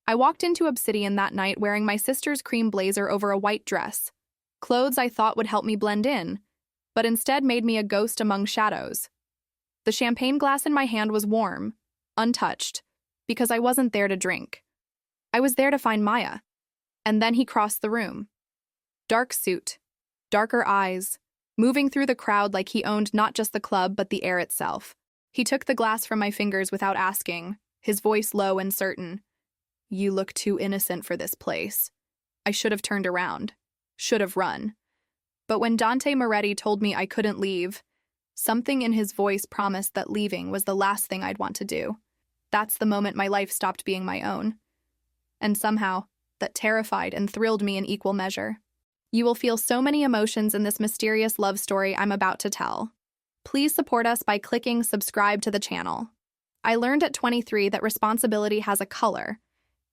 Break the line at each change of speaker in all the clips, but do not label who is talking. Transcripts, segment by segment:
I walked into Obsidian that night wearing my sister's cream blazer over a white dress, clothes I thought would help me blend in, but instead made me a ghost among shadows. The champagne glass in my hand was warm, untouched, because I wasn't there to drink. I was there to find Maya. And then he crossed the room. Dark suit, darker eyes, moving through the crowd like he owned not just the club but the air itself. He took the glass from my fingers without asking, his voice low and certain. "You look too innocent for this place." I should have turned around, should have run. But when Dante Moretti told me I couldn't leave, something in his voice promised that leaving was the last thing I'd want to do. That's the moment my life stopped being my own. And somehow, that terrified and thrilled me in equal measure. You will feel so many emotions in this mysterious love story I'm about to tell. Please support us by clicking subscribe to the channel. I learned at 23 that responsibility has a color.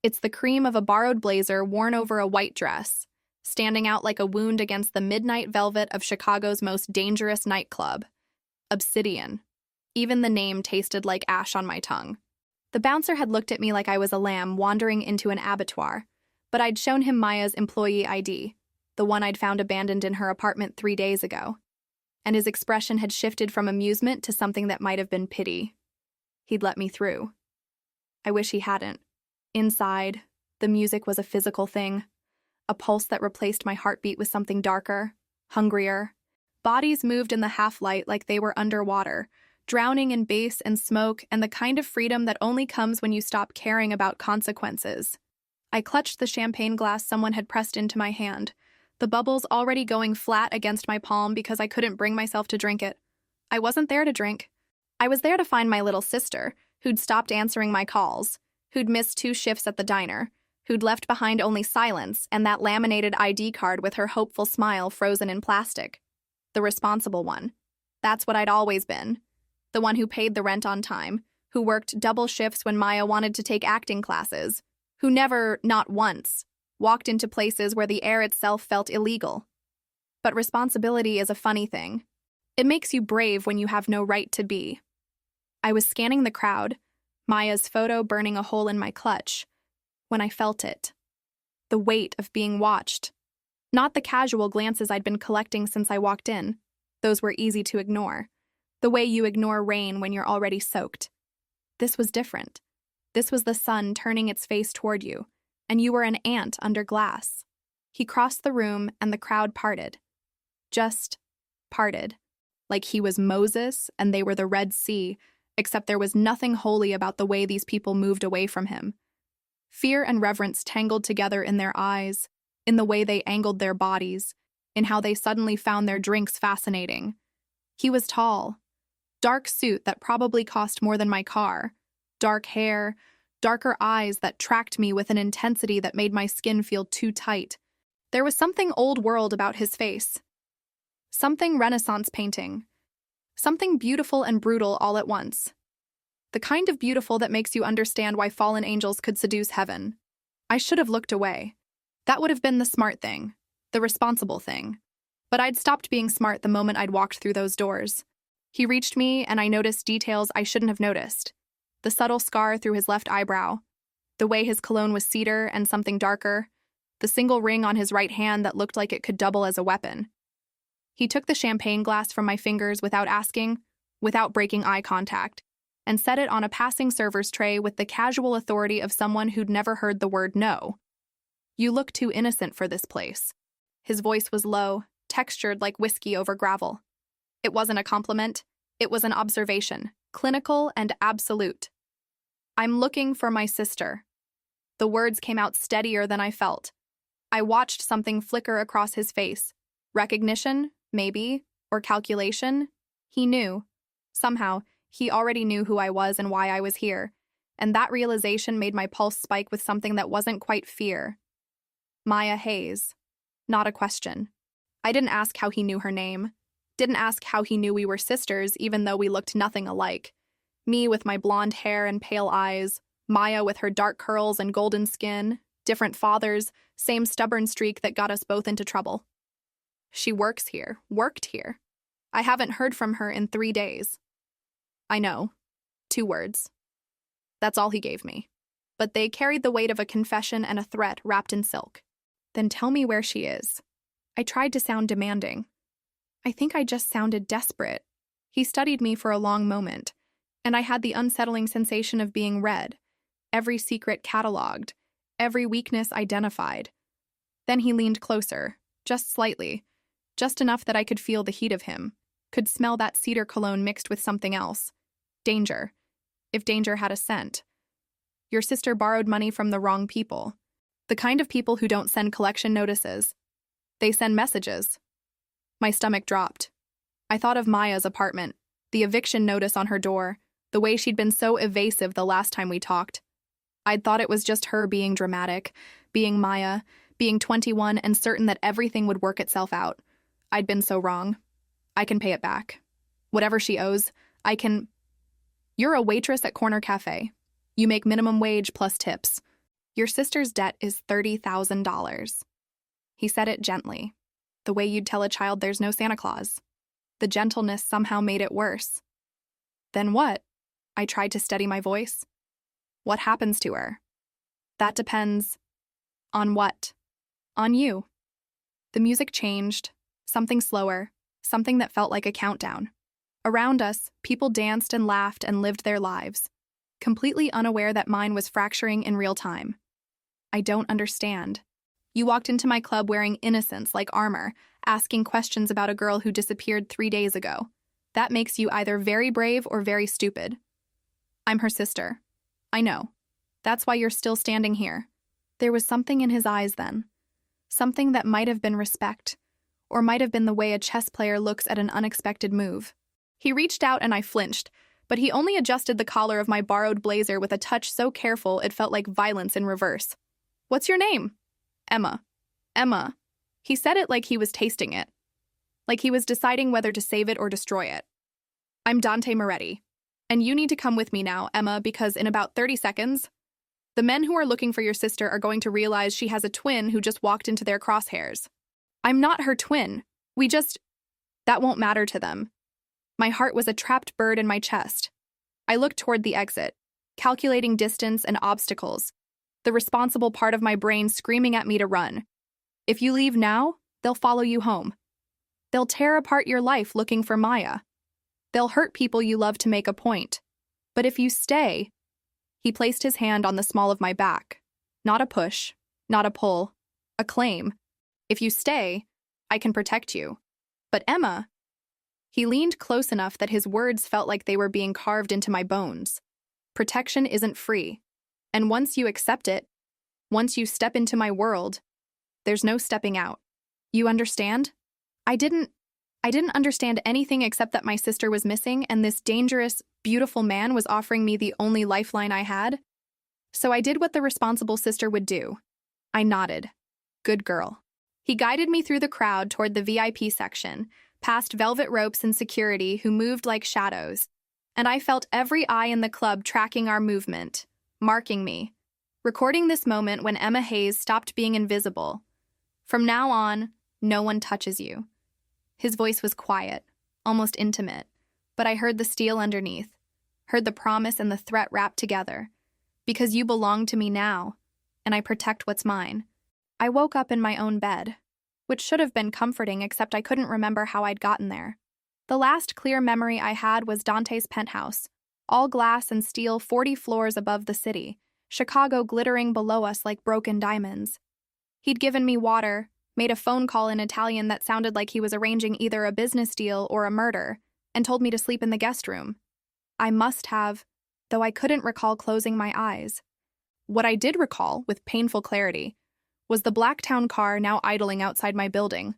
It's the cream of a borrowed blazer worn over a white dress, standing out like a wound against the midnight velvet of Chicago's most dangerous nightclub. Obsidian. Even the name tasted like ash on my tongue. The bouncer had looked at me like I was a lamb wandering into an abattoir, but I'd shown him Maya's employee ID, the one I'd found abandoned in her apartment 3 days ago, and his expression had shifted from amusement to something that might have been pity. He'd let me through. I wish he hadn't. Inside, the music was a physical thing, a pulse that replaced my heartbeat with something darker, hungrier. Bodies moved in the half-light like they were underwater, drowning in bass and smoke and the kind of freedom that only comes when you stop caring about consequences. I clutched the champagne glass someone had pressed into my hand, the bubbles already going flat against my palm because I couldn't bring myself to drink it. I wasn't there to drink. I was there to find my little sister, who'd stopped answering my calls, who'd missed 2 shifts at the diner, who'd left behind only silence and that laminated ID card with her hopeful smile frozen in plastic. The responsible one. That's what I'd always been. The one who paid the rent on time, who worked double shifts when Maya wanted to take acting classes, who never, not once, walked into places where the air itself felt illegal. But responsibility is a funny thing. It makes you brave when you have no right to be. I was scanning the crowd, Maya's photo burning a hole in my clutch, when I felt it. The weight of being watched. Not the casual glances I'd been collecting since I walked in. Those were easy to ignore. The way you ignore rain when you're already soaked. This was different. This was the sun turning its face toward you, and you were an ant under glass. He crossed the room and the crowd parted. Just parted. Like he was Moses and they were the Red Sea, except there was nothing holy about the way these people moved away from him. Fear and reverence tangled together in their eyes, in the way they angled their bodies, in how they suddenly found their drinks fascinating. He was tall. Dark suit that probably cost more than my car. Dark hair, darker eyes that tracked me with an intensity that made my skin feel too tight. There was something old world about his face. Something Renaissance painting. Something beautiful and brutal all at once. The kind of beautiful that makes you understand why fallen angels could seduce heaven. I should have looked away. That would have been the smart thing, the responsible thing. But I'd stopped being smart the moment I'd walked through those doors. He reached me, and I noticed details I shouldn't have noticed. The subtle scar through his left eyebrow, the way his cologne was cedar and something darker, the single ring on his right hand that looked like it could double as a weapon. He took the champagne glass from my fingers without asking, without breaking eye contact, and set it on a passing server's tray with the casual authority of someone who'd never heard the word no. "You look too innocent for this place." His voice was low, textured like whiskey over gravel. It wasn't a compliment. It was an observation, clinical and absolute. "I'm looking for my sister." The words came out steadier than I felt. I watched something flicker across his face. Recognition, maybe, or calculation. He knew. Somehow, he already knew who I was and why I was here, and that realization made my pulse spike with something that wasn't quite fear. Maya Hayes. Not a question. I didn't ask how he knew her name. Didn't ask how he knew we were sisters, even though we looked nothing alike. Me with my blonde hair and pale eyes, Maya with her dark curls and golden skin, different fathers, same stubborn streak that got us both into trouble. She works here, worked here. I haven't heard from her in 3 days. I know. 2 words. That's all he gave me. but they carried the weight of a confession and a threat wrapped in silk. Then tell me where she is. I tried to sound demanding. I think I just sounded desperate. He studied me for a long moment, and I had the unsettling sensation of being read, every secret catalogued, every weakness identified. Then he leaned closer, just slightly, just enough that I could feel the heat of him, could smell that cedar cologne mixed with something else. Danger. If danger had a scent. Your sister borrowed money from the wrong people. The kind of people who don't send collection notices. They send messages. My stomach dropped. I thought of Maya's apartment, the eviction notice on her door, the way she'd been so evasive the last time we talked. I'd thought it was just her being dramatic, being Maya, being 21 and certain that everything would work itself out. I'd been so wrong. I can pay it back. Whatever she owes, I can... You're a waitress at Corner Cafe. You make minimum wage plus tips. Your sister's debt is $30,000. He said it gently, the way you'd tell a child there's no Santa Claus. The gentleness somehow made it worse. Then what? I tried to steady my voice. What happens to her? That depends... On what? On you. The music changed, something slower, something that felt like a countdown. Around us, people danced and laughed and lived their lives, completely unaware that mine was fracturing in real time. I don't understand. You walked into my club wearing innocence like armor, asking questions about a girl who disappeared 3 days ago. That makes you either very brave or very stupid. I'm her sister. I know. That's why you're still standing here. There was something in his eyes then. Something that might have been respect, or might have been the way a chess player looks at an unexpected move. He reached out and I flinched, but he only adjusted the collar of my borrowed blazer with a touch so careful it felt like violence in reverse. What's your name? Emma. Emma. He said it like he was tasting it. Like he was deciding whether to save it or destroy it. I'm Dante Moretti. And you need to come with me now, Emma, because in about 30 seconds, the men who are looking for your sister are going to realize she has a twin who just walked into their crosshairs. I'm not her twin. That won't matter to them. My heart was a trapped bird in my chest. I looked toward the exit, calculating distance and obstacles, the responsible part of my brain screaming at me to run. If you leave now, they'll follow you home. They'll tear apart your life looking for Maya. They'll hurt people you love to make a point. But if you stay... He placed his hand on the small of my back. Not a push, not a pull, a claim. If you stay, I can protect you. But Emma... He leaned close enough that his words felt like they were being carved into my bones. Protection isn't free. And once you accept it, once you step into my world, there's no stepping out. You understand? I didn't understand anything except that my sister was missing and this dangerous, beautiful man was offering me the only lifeline I had. So I did what the responsible sister would do. I nodded. Good girl. He guided me through the crowd toward the VIP section, past velvet ropes and security who moved like shadows, and I felt every eye in the club tracking our movement, marking me, recording this moment when Emma Hayes stopped being invisible. From now on, no one touches you. His voice was quiet, almost intimate, but I heard the steel underneath, heard the promise and the threat wrapped together. Because you belong to me now, and I protect what's mine. I woke up in my own bed, which should have been comforting except I couldn't remember how I'd gotten there. The last clear memory I had was Dante's penthouse, all glass and steel 40 floors above the city, Chicago glittering below us like broken diamonds. He'd given me water, made a phone call in Italian that sounded like he was arranging either a business deal or a murder, and told me to sleep in the guest room. I must have, though I couldn't recall closing my eyes. What I did recall, with painful clarity, was the Blacktown car now idling outside my building.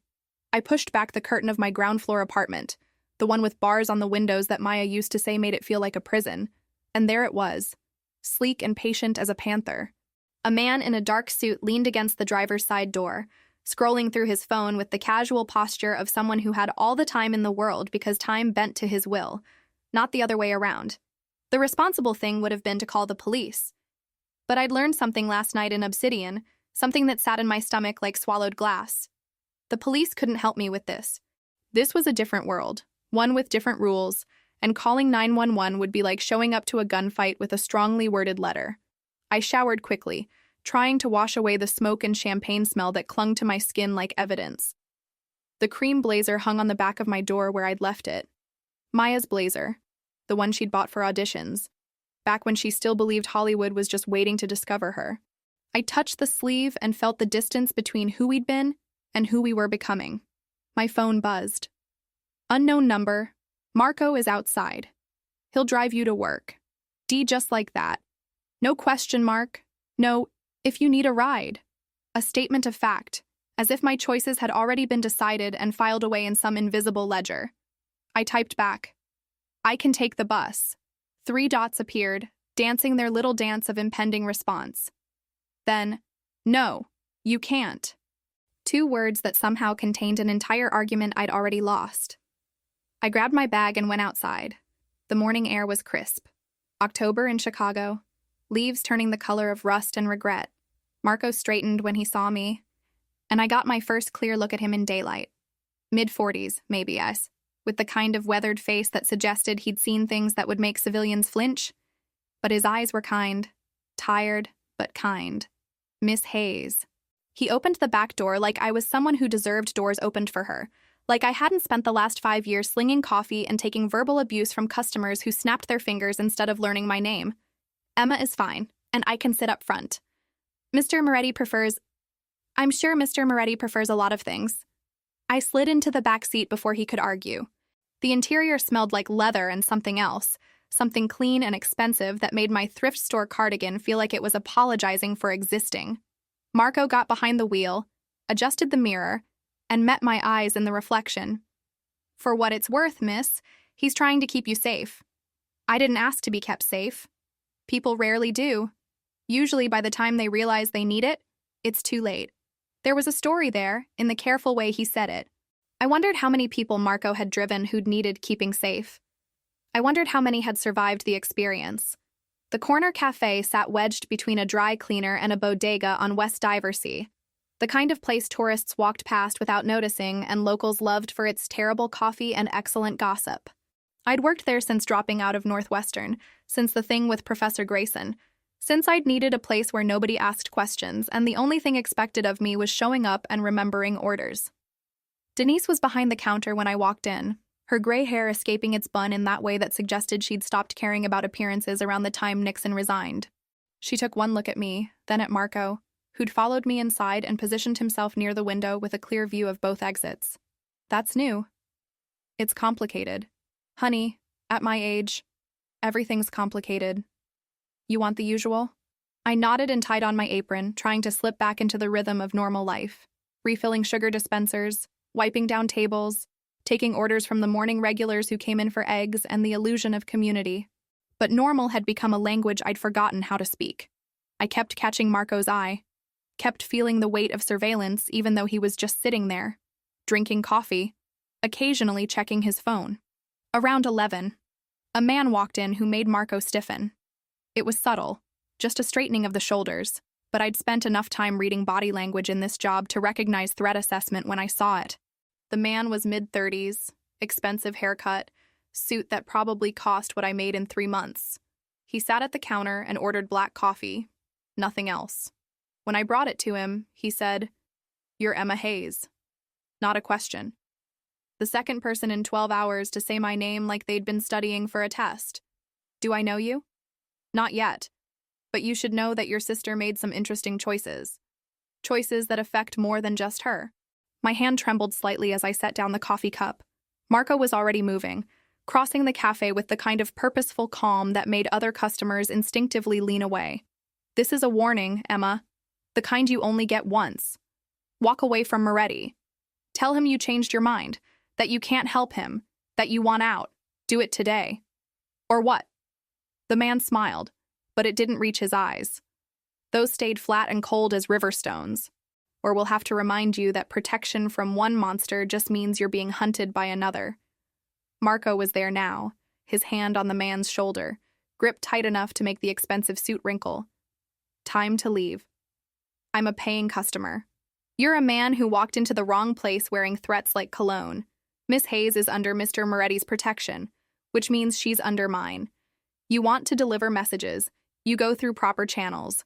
I pushed back the curtain of my ground-floor apartment, the one with bars on the windows that Maya used to say made it feel like a prison, and there it was, sleek and patient as a panther. A man in a dark suit leaned against the driver's side door, scrolling through his phone with the casual posture of someone who had all the time in the world because time bent to his will, not the other way around. The responsible thing would have been to call the police. But I'd learned something last night in Obsidian, something that sat in my stomach like swallowed glass. The police couldn't help me with this. This was a different world, one with different rules, and calling 911 would be like showing up to a gunfight with a strongly worded letter. I showered quickly, trying to wash away the smoke and champagne smell that clung to my skin like evidence. The cream blazer hung on the back of my door where I'd left it. Maya's blazer, the one she'd bought for auditions, back when she still believed Hollywood was just waiting to discover her. I touched the sleeve and felt the distance between who we'd been and who we were becoming. My phone buzzed. Unknown number. Marco is outside. He'll drive you to work. D just like that. No question mark. No, if you need a ride. A statement of fact, as if my choices had already been decided and filed away in some invisible ledger. I typed back. I can take the bus. 3 dots appeared, dancing their little dance of impending response. Then, no, you can't. 2 words that somehow contained an entire argument I'd already lost. I grabbed my bag and went outside. The morning air was crisp. October in Chicago. Leaves turning the color of rust and regret. Marco straightened when he saw me, and I got my first clear look at him in daylight. Mid-40s, maybe, yes, with the kind of weathered face that suggested he'd seen things that would make civilians flinch. But his eyes were kind. Tired, but kind. Miss Hayes. He opened the back door like I was someone who deserved doors opened for her, like I hadn't spent the last 5 years slinging coffee and taking verbal abuse from customers who snapped their fingers instead of learning my name. Emma is fine, and I can sit up front. I'm sure Mr. Moretti prefers a lot of things. I slid into the back seat before he could argue. The interior smelled like leather and something else, something clean and expensive that made my thrift store cardigan feel like it was apologizing for existing. Marco got behind the wheel, adjusted the mirror, and met my eyes in the reflection. For what it's worth, miss, he's trying to keep you safe. I didn't ask to be kept safe. People rarely do. Usually by the time they realize they need it, it's too late. There was a story there, in the careful way he said it. I wondered how many people Marco had driven who'd needed keeping safe. I wondered how many had survived the experience. The corner cafe sat wedged between a dry cleaner and a bodega on West Diversey, the kind of place tourists walked past without noticing and locals loved for its terrible coffee and excellent gossip. I'd worked there since dropping out of Northwestern, since the thing with Professor Grayson, since I'd needed a place where nobody asked questions and the only thing expected of me was showing up and remembering orders. Denise was behind the counter when I walked in, her gray hair escaping its bun in that way that suggested she'd stopped caring about appearances around the time Nixon resigned. She took one look at me, then at Marco, who'd followed me inside and positioned himself near the window with a clear view of both exits. That's new. It's complicated. Honey, at my age, everything's complicated. You want the usual? I nodded and tied on my apron, trying to slip back into the rhythm of normal life, refilling sugar dispensers, wiping down tables, taking orders from the morning regulars who came in for eggs and the illusion of community. But normal had become a language I'd forgotten how to speak. I kept catching Marco's eye, kept feeling the weight of surveillance even though he was just sitting there, drinking coffee, occasionally checking his phone. Around 11, a man walked in who made Marco stiffen. It was subtle, just a straightening of the shoulders, but I'd spent enough time reading body language in this job to recognize threat assessment when I saw it. The man was mid-30s, expensive haircut, suit that probably cost what I made in 3 months. He sat at the counter and ordered black coffee, nothing else. When I brought it to him, he said, "You're Emma Hayes." Not a question. The second person in 12 hours to say my name like they'd been studying for a test. Do I know you? Not yet. But you should know that your sister made some interesting choices. Choices that affect more than just her. My hand trembled slightly as I set down the coffee cup. Marco was already moving, crossing the cafe with the kind of purposeful calm that made other customers instinctively lean away. This is a warning, Emma. The kind you only get once. Walk away from Moretti. Tell him you changed your mind, that you can't help him, that you want out. Do it today. Or what? The man smiled, but it didn't reach his eyes. Those stayed flat and cold as river stones. Or we'll have to remind you that protection from one monster just means you're being hunted by another. Marco was there now, his hand on the man's shoulder, gripped tight enough to make the expensive suit wrinkle. Time to leave. I'm a paying customer. You're a man who walked into the wrong place wearing threats like cologne. Miss Hayes is under Mr. Moretti's protection, which means she's under mine. You want to deliver messages. You go through proper channels.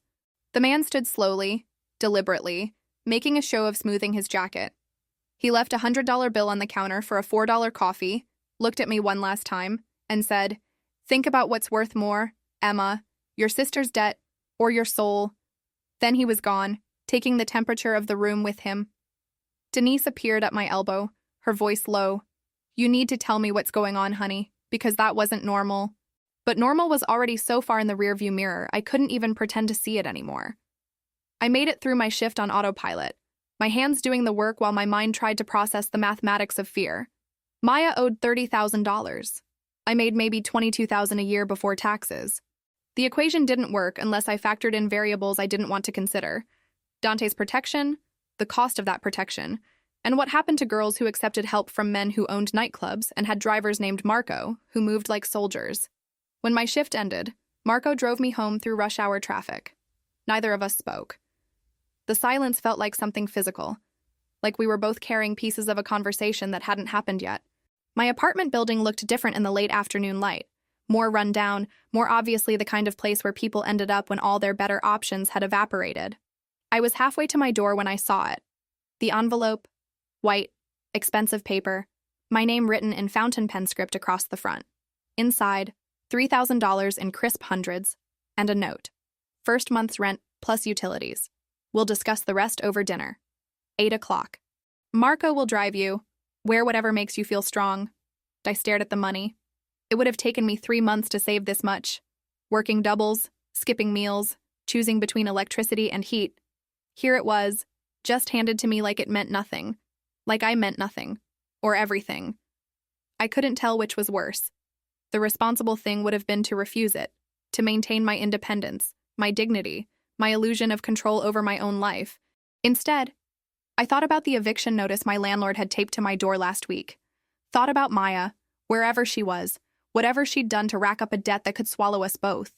The man stood slowly, deliberately, making a show of smoothing his jacket. He left a $100 bill on the counter for a $4 coffee, looked at me one last time, and said, "Think about what's worth more, Emma, your sister's debt or your soul." Then he was gone, taking the temperature of the room with him. Denise appeared at my elbow, her voice low. "You need to tell me what's going on, honey, because that wasn't normal." But normal was already so far in the rearview mirror, I couldn't even pretend to see it anymore. I made it through my shift on autopilot, my hands doing the work while my mind tried to process the mathematics of fear. Maya owed $30,000. I made maybe $22,000 a year before taxes. The equation didn't work unless I factored in variables I didn't want to consider. Dante's protection, the cost of that protection, and what happened to girls who accepted help from men who owned nightclubs and had drivers named Marco, who moved like soldiers. When my shift ended, Marco drove me home through rush hour traffic. Neither of us spoke. The silence felt like something physical, like we were both carrying pieces of a conversation that hadn't happened yet. My apartment building looked different in the late afternoon light, more run down, more obviously the kind of place where people ended up when all their better options had evaporated. I was halfway to my door when I saw it. The envelope, white, expensive paper, my name written in fountain pen script across the front. Inside, $3,000 in crisp hundreds, and a note. First month's rent plus utilities. We'll discuss the rest over dinner. 8 o'clock. Marco will drive you. Wear whatever makes you feel strong. I stared at the money. It would have taken me 3 months to save this much. Working doubles, skipping meals, choosing between electricity and heat. Here it was, just handed to me like it meant nothing. Like I meant nothing. Or everything. I couldn't tell which was worse. The responsible thing would have been to refuse it, to maintain my independence, my dignity, my illusion of control over my own life. Instead, I thought about the eviction notice my landlord had taped to my door last week. Thought about Maya, wherever she was, whatever she'd done to rack up a debt that could swallow us both.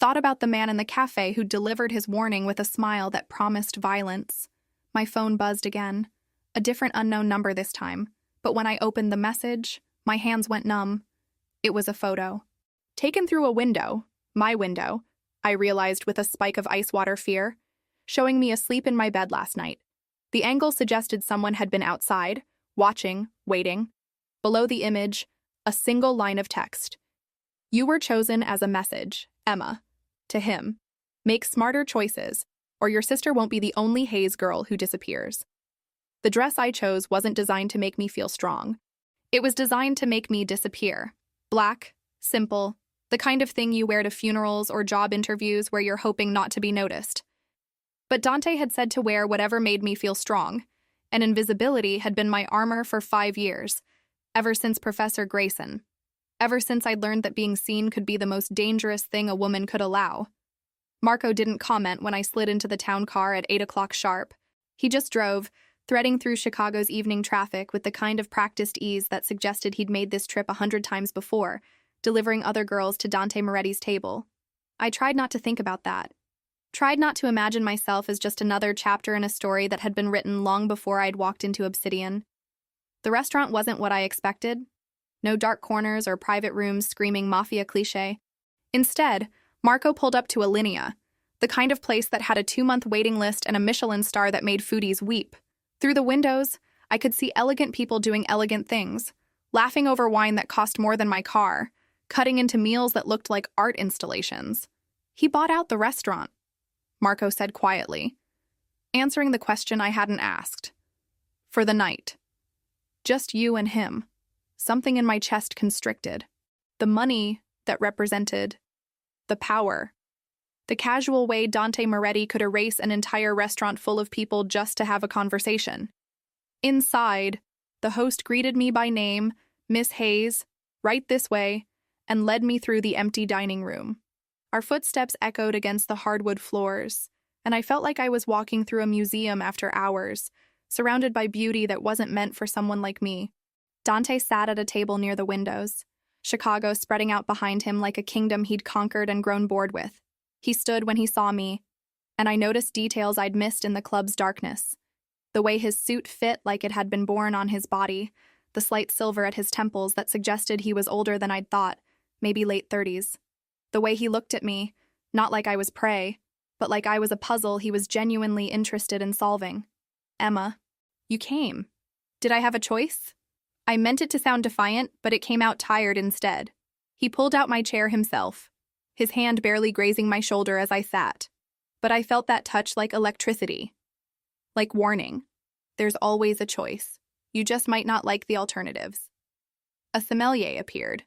Thought about the man in the cafe who delivered his warning with a smile that promised violence. My phone buzzed again. A different unknown number this time, but when I opened the message, my hands went numb. It was a photo. Taken through a window, my window, I realized with a spike of ice water fear, showing me asleep in my bed last night. The angle suggested someone had been outside, watching, waiting. Below the image, a single line of text. "You were chosen as a message, Emma." To him. "Make smarter choices, or your sister won't be the only Hayes girl who disappears." The dress I chose wasn't designed to make me feel strong. It was designed to make me disappear. Black, simple, the kind of thing you wear to funerals or job interviews where you're hoping not to be noticed. But Dante had said to wear whatever made me feel strong, and invisibility had been my armor for 5 years, ever since Professor Grayson. Ever since I'd learned that being seen could be the most dangerous thing a woman could allow. Marco didn't comment when I slid into the town car at 8 o'clock sharp. He just drove, threading through Chicago's evening traffic with the kind of practiced ease that suggested he'd made this trip 100 times before, delivering other girls to Dante Moretti's table. I tried not to think about that. Tried not to imagine myself as just another chapter in a story that had been written long before I'd walked into Obsidian. The restaurant wasn't what I expected. No dark corners or private rooms screaming Mafia cliché. Instead, Marco pulled up to Alinea, the kind of place that had a 2-month waiting list and a Michelin star that made foodies weep. Through the windows, I could see elegant people doing elegant things, laughing over wine that cost more than my car, cutting into meals that looked like art installations. "He bought out the restaurant," Marco said quietly, answering the question I hadn't asked. "For the night. Just you and him." Something in my chest constricted. The money that represented the power. The casual way Dante Moretti could erase an entire restaurant full of people just to have a conversation. Inside, the host greeted me by name, "Miss Hayes, right this way," and led me through the empty dining room. Our footsteps echoed against the hardwood floors, and I felt like I was walking through a museum after hours, surrounded by beauty that wasn't meant for someone like me. Dante sat at a table near the windows, Chicago spreading out behind him like a kingdom he'd conquered and grown bored with. He stood when he saw me, and I noticed details I'd missed in the club's darkness. The way his suit fit like it had been born on his body, the slight silver at his temples that suggested he was older than I'd thought, maybe late 30s. The way he looked at me, Not like I was prey, but like I was a puzzle he was genuinely interested in solving. Emma, you came. Did I have a choice? I meant it to sound defiant, but it came out tired instead. He pulled out my chair himself, his hand barely grazing my shoulder as I sat. But I felt that touch like electricity. Like warning. There's always a choice. You just might not like the alternatives. A sommelier appeared.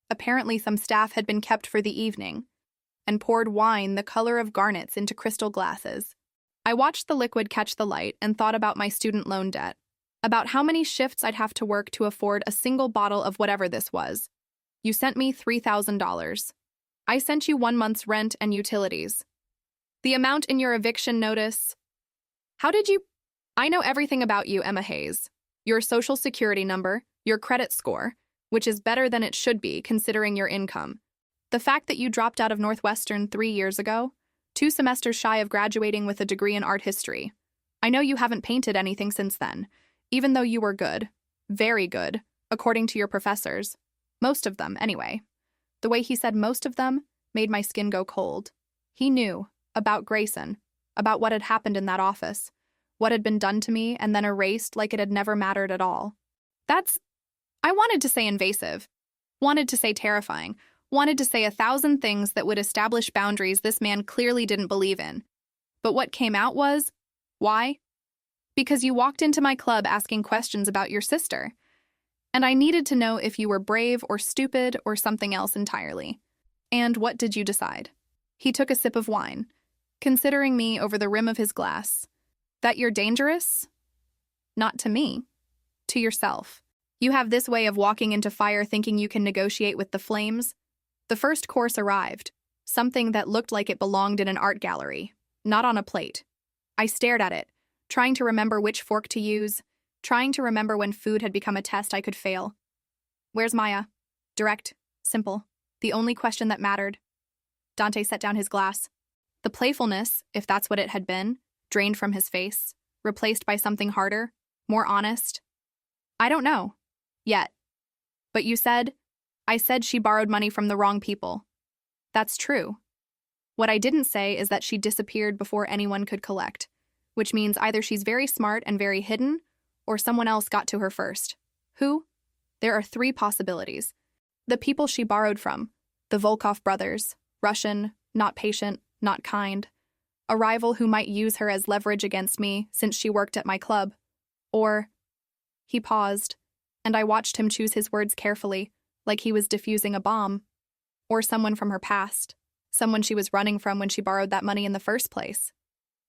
Apparently some staff had been kept for the evening, and poured wine the color of garnets into crystal glasses. I watched the liquid catch the light and thought about my student loan debt, about how many shifts I'd have to work to afford a single bottle of whatever this was. You sent me $3,000. I sent you 1 month's rent and utilities. The amount in your eviction notice. How did you? I know everything about you, Emma Hayes. Your social security number, your credit score, which is better than it should be considering your income. The fact that you dropped out of Northwestern 3 years ago, 2 semesters shy of graduating with a degree in art history. I know you haven't painted anything since then, even though you were good, very good, according to your professors. Most of them, anyway. The way he said most of them made my skin go cold. He knew about Grayson, about what had happened in that office, what had been done to me and then erased like it had never mattered at all. I wanted to say invasive, wanted to say terrifying, wanted to say 1,000 things that would establish boundaries this man clearly didn't believe in. But what came out was, why? Because you walked into my club asking questions about your sister. And I needed to know if you were brave or stupid or something else entirely. And what did you decide? He took a sip of wine, considering me over the rim of his glass. That you're dangerous? Not to me. To yourself. You have this way of walking into fire thinking you can negotiate with the flames. The first course arrived, something that looked like it belonged in an art gallery, not on a plate. I stared at it, trying to remember which fork to use, trying to remember when food had become a test I could fail. Where's Maya? Direct, simple, the only question that mattered. Dante set down his glass. The playfulness, if that's what it had been, drained from his face, replaced by something harder, more honest. I don't know. Yet. But you said, I said she borrowed money from the wrong people. That's true. What I didn't say is that she disappeared before anyone could collect, which means either she's very smart and very hidden, or someone else got to her first. Who? There are 3 possibilities. The people she borrowed from, the Volkov brothers, Russian, not patient, not kind, a rival who might use her as leverage against me since she worked at my club, or... He paused, and I watched him choose his words carefully, like he was defusing a bomb. Or someone from her past, someone she was running from when she borrowed that money in the first place.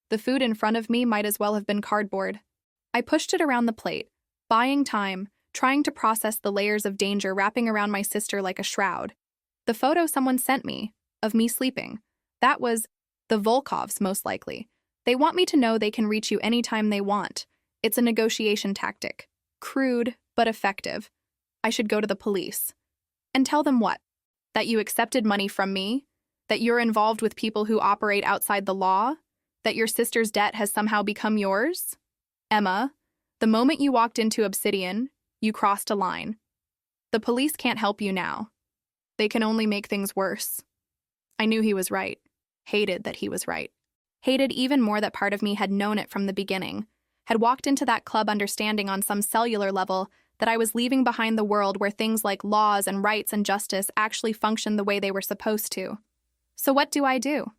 The food in front of me might as well have been cardboard. I pushed it around the plate, buying time, trying to process the layers of danger wrapping around my sister like a shroud. The photo someone sent me, of me sleeping, that was the Volkovs, most likely. They want me to know they can reach you anytime they want. It's a negotiation tactic. Crude, but effective. I should go to the police. And tell them what? That you accepted money from me? That you're involved with people who operate outside the law? That your sister's debt has somehow become yours? Emma, the moment you walked into Obsidian, you crossed a line. The police can't help you now. They can only make things worse. I knew he was right. Hated that he was right. Hated even more that part of me had known it from the beginning. Had walked into that club understanding on some cellular level that I was leaving behind the world where things like laws and rights and justice actually functioned the way they were supposed to. So what do?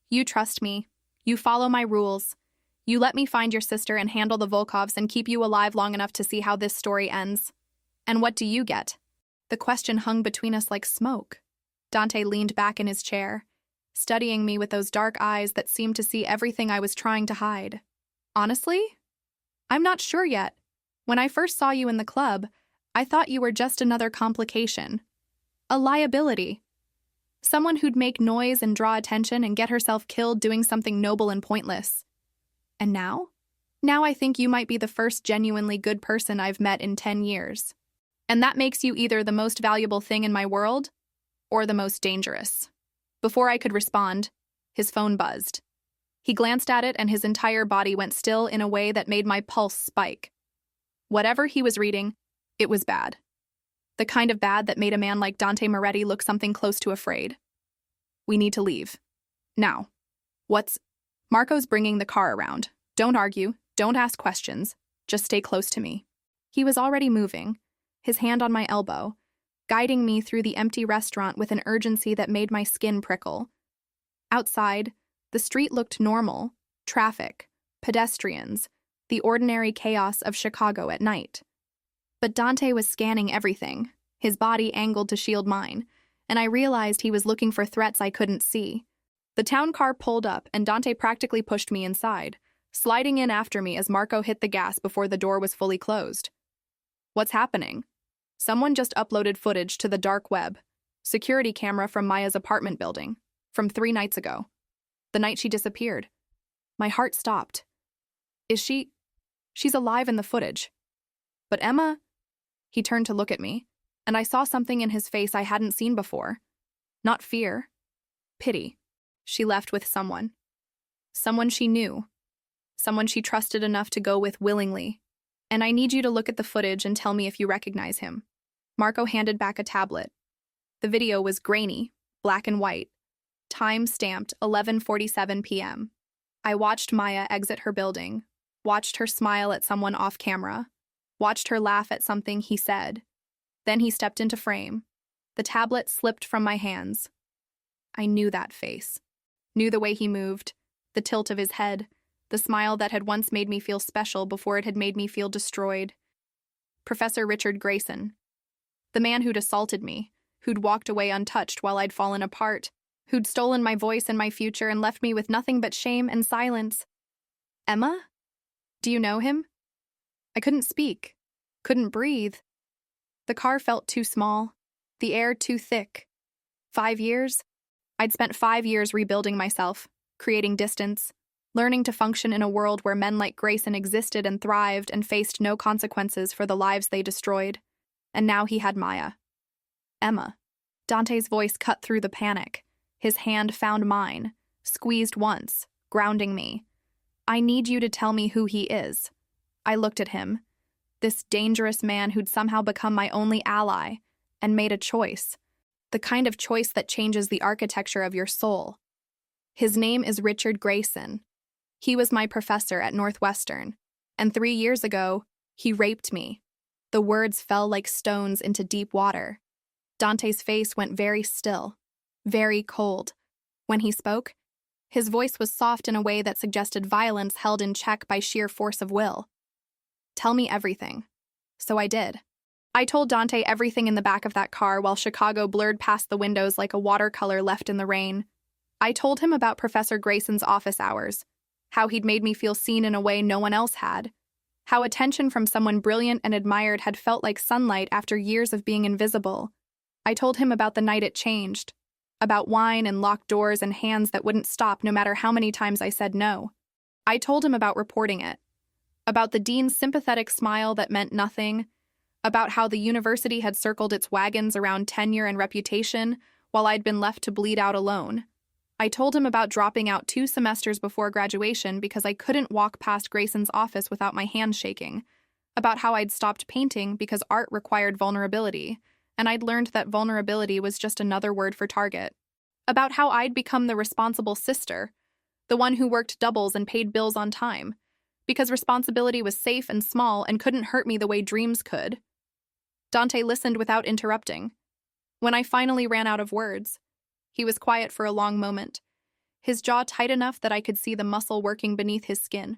You trust me. You follow my rules. You let me find your sister and handle the Volkovs and keep you alive long enough to see how this story ends. And what do you get? The question hung between us like smoke. Dante leaned back in his chair, studying me with those dark eyes that seemed to see everything I was trying to hide. Honestly? I'm not sure yet. When I first saw you in the club, I thought you were just another complication. A liability. Someone who'd make noise and draw attention and get herself killed doing something noble and pointless. And now? Now I think you might be the first genuinely good person I've met in 10 years. And that makes you either the most valuable thing in my world or the most dangerous. Before I could respond, his phone buzzed. He glanced at it and his entire body went still in a way that made my pulse spike. Whatever he was reading, it was bad. The kind of bad that made a man like Dante Moretti look something close to afraid. We need to leave. Now, what's... Marco's bringing the car around. Don't argue, don't ask questions, just stay close to me. He was already moving, his hand on my elbow, guiding me through the empty restaurant with an urgency that made my skin prickle. Outside, the street looked normal, traffic, pedestrians, the ordinary chaos of Chicago at night. But Dante was scanning everything, his body angled to shield mine, and I realized he was looking for threats I couldn't see. The town car pulled up, and Dante practically pushed me inside, sliding in after me as Marco hit the gas before the door was fully closed. What's happening? Someone just uploaded footage to the dark web, security camera from Maya's apartment building, from 3 nights ago, the night she disappeared. My heart stopped. Is she... She's alive in the footage. But Emma... He turned to look at me, and I saw something in his face I hadn't seen before. Not fear. Pity. She left with someone. Someone she knew. Someone she trusted enough to go with willingly. And I need you to look at the footage and tell me if you recognize him. Marco handed back a tablet. The video was grainy, black and white. Time stamped 11:47 p.m. I watched Maya exit her building, watched her smile at someone off camera, watched her laugh at something he said. Then he stepped into frame. The tablet slipped from my hands. I knew that face. Knew the way he moved, the tilt of his head, the smile that had once made me feel special before it had made me feel destroyed. Professor Richard Grayson. The man who'd assaulted me, who'd walked away untouched while I'd fallen apart, who'd stolen my voice and my future and left me with nothing but shame and silence. Emma? Do you know him? I couldn't speak, couldn't breathe. The car felt too small, the air too thick. 5 years? I'd spent 5 years rebuilding myself, creating distance, learning to function in a world where men like Grayson existed and thrived and faced no consequences for the lives they destroyed. And now he had Maya. Emma. Dante's voice cut through the panic. His hand found mine, squeezed once, grounding me. I need you to tell me who he is. I looked at him, this dangerous man who'd somehow become my only ally, and made a choice. The kind of choice that changes the architecture of your soul. His name is Richard Grayson. He was my professor at Northwestern, and 3 years ago, he raped me. The words fell like stones into deep water. Dante's face went very still, very cold. When he spoke, his voice was soft in a way that suggested violence held in check by sheer force of will. Tell me everything. So I did. I told Dante everything in the back of that car while Chicago blurred past the windows like a watercolor left in the rain. I told him about Professor Grayson's office hours, how he'd made me feel seen in a way no one else had, how attention from someone brilliant and admired had felt like sunlight after years of being invisible. I told him about the night it changed, about wine and locked doors and hands that wouldn't stop no matter how many times I said no. I told him about reporting it, about the dean's sympathetic smile that meant nothing, about how the university had circled its wagons around tenure and reputation while I'd been left to bleed out alone. I told him about dropping out 2 semesters before graduation because I couldn't walk past Grayson's office without my hands shaking, about how I'd stopped painting because art required vulnerability, and I'd learned that vulnerability was just another word for target, about how I'd become the responsible sister, the one who worked doubles and paid bills on time, because responsibility was safe and small and couldn't hurt me the way dreams could. Dante listened without interrupting. When I finally ran out of words, he was quiet for a long moment, his jaw tight enough that I could see the muscle working beneath his skin.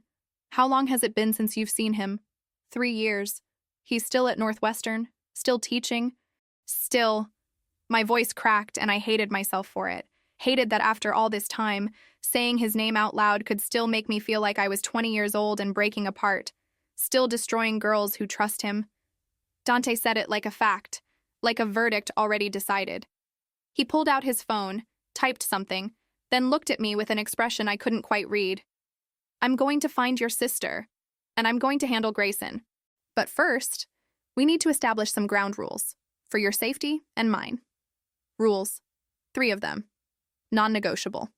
How long has it been since you've seen him? 3 years. He's still at Northwestern, still teaching, still. My voice cracked and I hated myself for it. Hated that after all this time, saying his name out loud could still make me feel like I was 20 years old and breaking apart, still destroying girls who trust him. Dante said it like a fact, like a verdict already decided. He pulled out his phone, typed something, then looked at me with an expression I couldn't quite read. I'm going to find your sister, and I'm going to handle Grayson. But first, we need to establish some ground rules, for your safety and mine. Rules. 3 of them. Non-negotiable.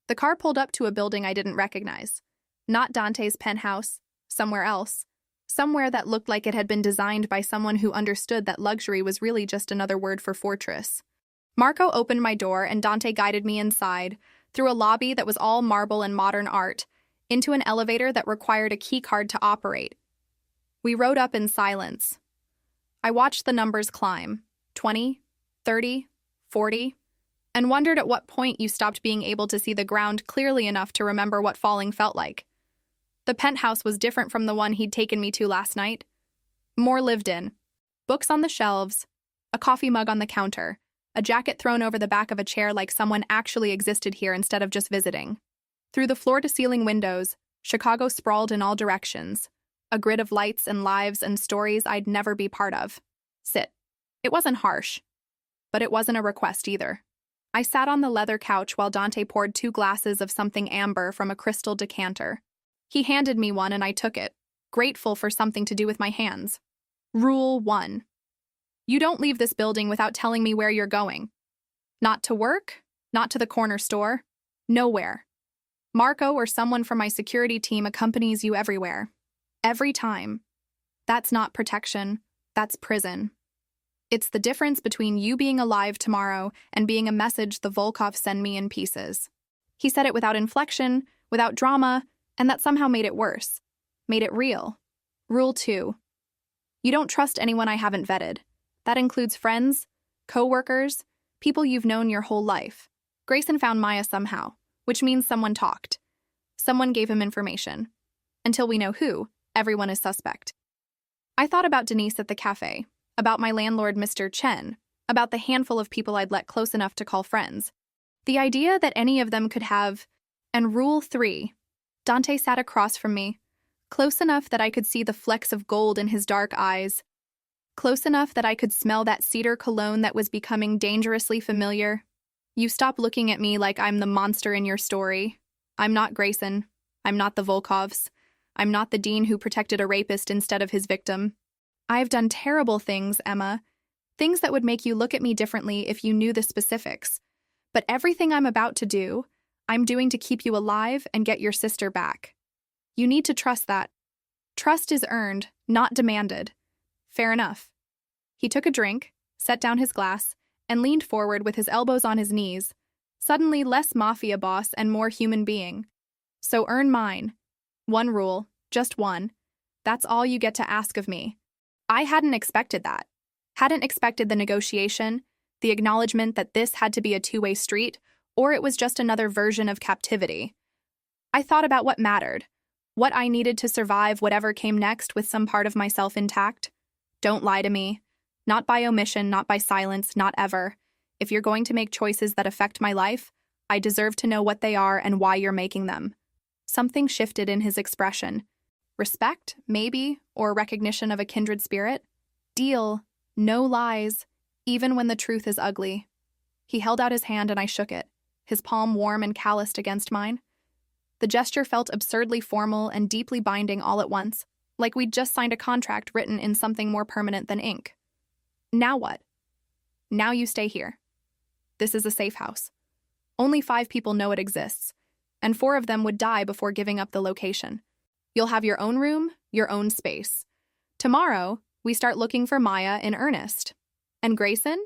The car pulled up to a building I didn't recognize. Not Dante's penthouse, somewhere else. Somewhere that looked like it had been designed by someone who understood that luxury was really just another word for fortress. Marco opened my door and Dante guided me inside, through a lobby that was all marble and modern art, into an elevator that required a key card to operate. We rode up in silence. I watched the numbers climb, 20, 30, 40, and wondered at what point you stopped being able to see the ground clearly enough to remember what falling felt like. The penthouse was different from the one he'd taken me to last night. More lived in. Books on the shelves, a coffee mug on the counter, a jacket thrown over the back of a chair like someone actually existed here instead of just visiting. Through the floor-to-ceiling windows, Chicago sprawled in all directions, a grid of lights and lives and stories I'd never be part of. Sit. It wasn't harsh, but it wasn't a request either. I sat on the leather couch while Dante poured 2 glasses of something amber from a crystal decanter. He handed me one and I took it, grateful for something to do with my hands. Rule 1. You don't leave this building without telling me where you're going. Not to work, not to the corner store, nowhere. Marco or someone from my security team accompanies you everywhere. Every time. That's not protection, that's prison. It's the difference between you being alive tomorrow and being a message the Volkovs send me in pieces. He said it without inflection, without drama, and that somehow made it worse. Made it real. Rule 2. You don't trust anyone I haven't vetted. That includes friends, co-workers, people you've known your whole life. Grayson found Maya somehow, which means someone talked. Someone gave him information. Until we know who, everyone is suspect. I thought about Denise at the cafe, about my landlord, Mr. Chen, about the handful of people I'd let close enough to call friends. The idea that any of them could have... And Rule 3. Dante sat across from me, close enough that I could see the flecks of gold in his dark eyes, close enough that I could smell that cedar cologne that was becoming dangerously familiar. You stop looking at me like I'm the monster in your story. I'm not Grayson. I'm not the Volkovs. I'm not the dean who protected a rapist instead of his victim. I've done terrible things, Emma. Things that would make you look at me differently if you knew the specifics. But everything I'm about to do, I'm doing to keep you alive and get your sister back. You need to trust that. Trust is earned, not demanded. Fair enough. He took a drink, set down his glass, and leaned forward with his elbows on his knees, suddenly less mafia boss and more human being. So earn mine. One rule, just one. That's all you get to ask of me. I hadn't expected that. Hadn't expected the negotiation, the acknowledgement that this had to be a two-way street, or it was just another version of captivity. I thought about what mattered, what I needed to survive whatever came next with some part of myself intact. Don't lie to me. Not by omission, not by silence, not ever. If you're going to make choices that affect my life, I deserve to know what they are and why you're making them. Something shifted in his expression. Respect, maybe, or recognition of a kindred spirit. Deal. No lies, even when the truth is ugly. He held out his hand and I shook it, his palm warm and calloused against mine. The gesture felt absurdly formal and deeply binding all at once, like we'd just signed a contract written in something more permanent than ink. Now what? Now you stay here. This is a safe house. Only 5 people know it exists, and 4 of them would die before giving up the location. You'll have your own room, your own space. Tomorrow, we start looking for Maya in earnest. And Grayson?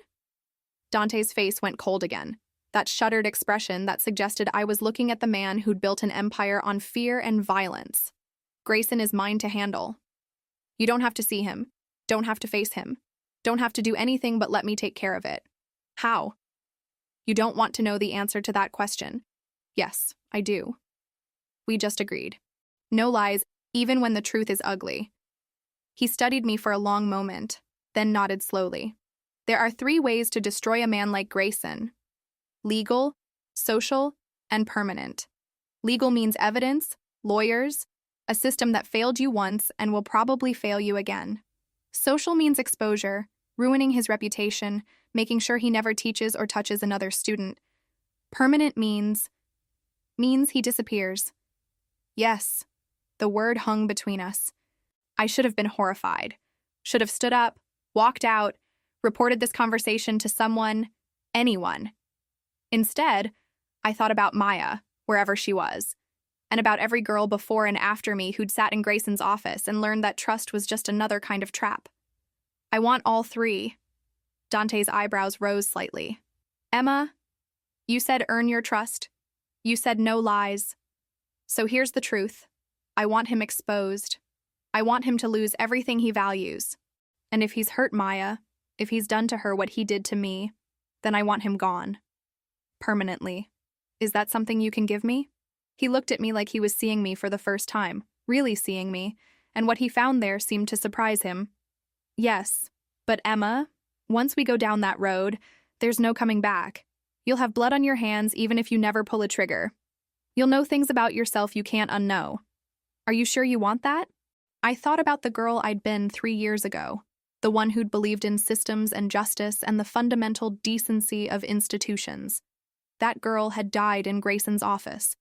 Dante's face went cold again, that shuttered expression that suggested I was looking at the man who'd built an empire on fear and violence. Grayson is mine to handle. You don't have to see him, don't have to face him, don't have to do anything but let me take care of it. How? You don't want to know the answer to that question. Yes, I do. We just agreed. No lies, even when the truth is ugly. He studied me for a long moment, then nodded slowly. There are 3 ways to destroy a man like Grayson. Legal, social, and permanent. Legal means evidence, lawyers, a system that failed you once and will probably fail you again. Social means exposure, ruining his reputation, making sure he never teaches or touches another student. Permanent means he disappears. Yes, the word hung between us. I should have been horrified. Should have stood up, walked out, reported this conversation to someone, anyone. Instead, I thought about Maya, wherever she was, and about every girl before and after me who'd sat in Grayson's office and learned that trust was just another kind of trap. I want all 3. Dante's eyebrows rose slightly. Emma, you said earn your trust. You said no lies. So here's the truth. I want him exposed. I want him to lose everything he values. And if he's hurt Maya, if he's done to her what he did to me, then I want him gone. Permanently. Is that something you can give me? He looked at me like he was seeing me for the first time, really seeing me, and what he found there seemed to surprise him. Yes, but Emma, once we go down that road, there's no coming back. You'll have blood on your hands even if you never pull a trigger. You'll know things about yourself you can't unknow. Are you sure you want that? I thought about the girl I'd been 3 years ago, the one who'd believed in systems and justice and the fundamental decency of institutions. That girl had died in Grayson's office.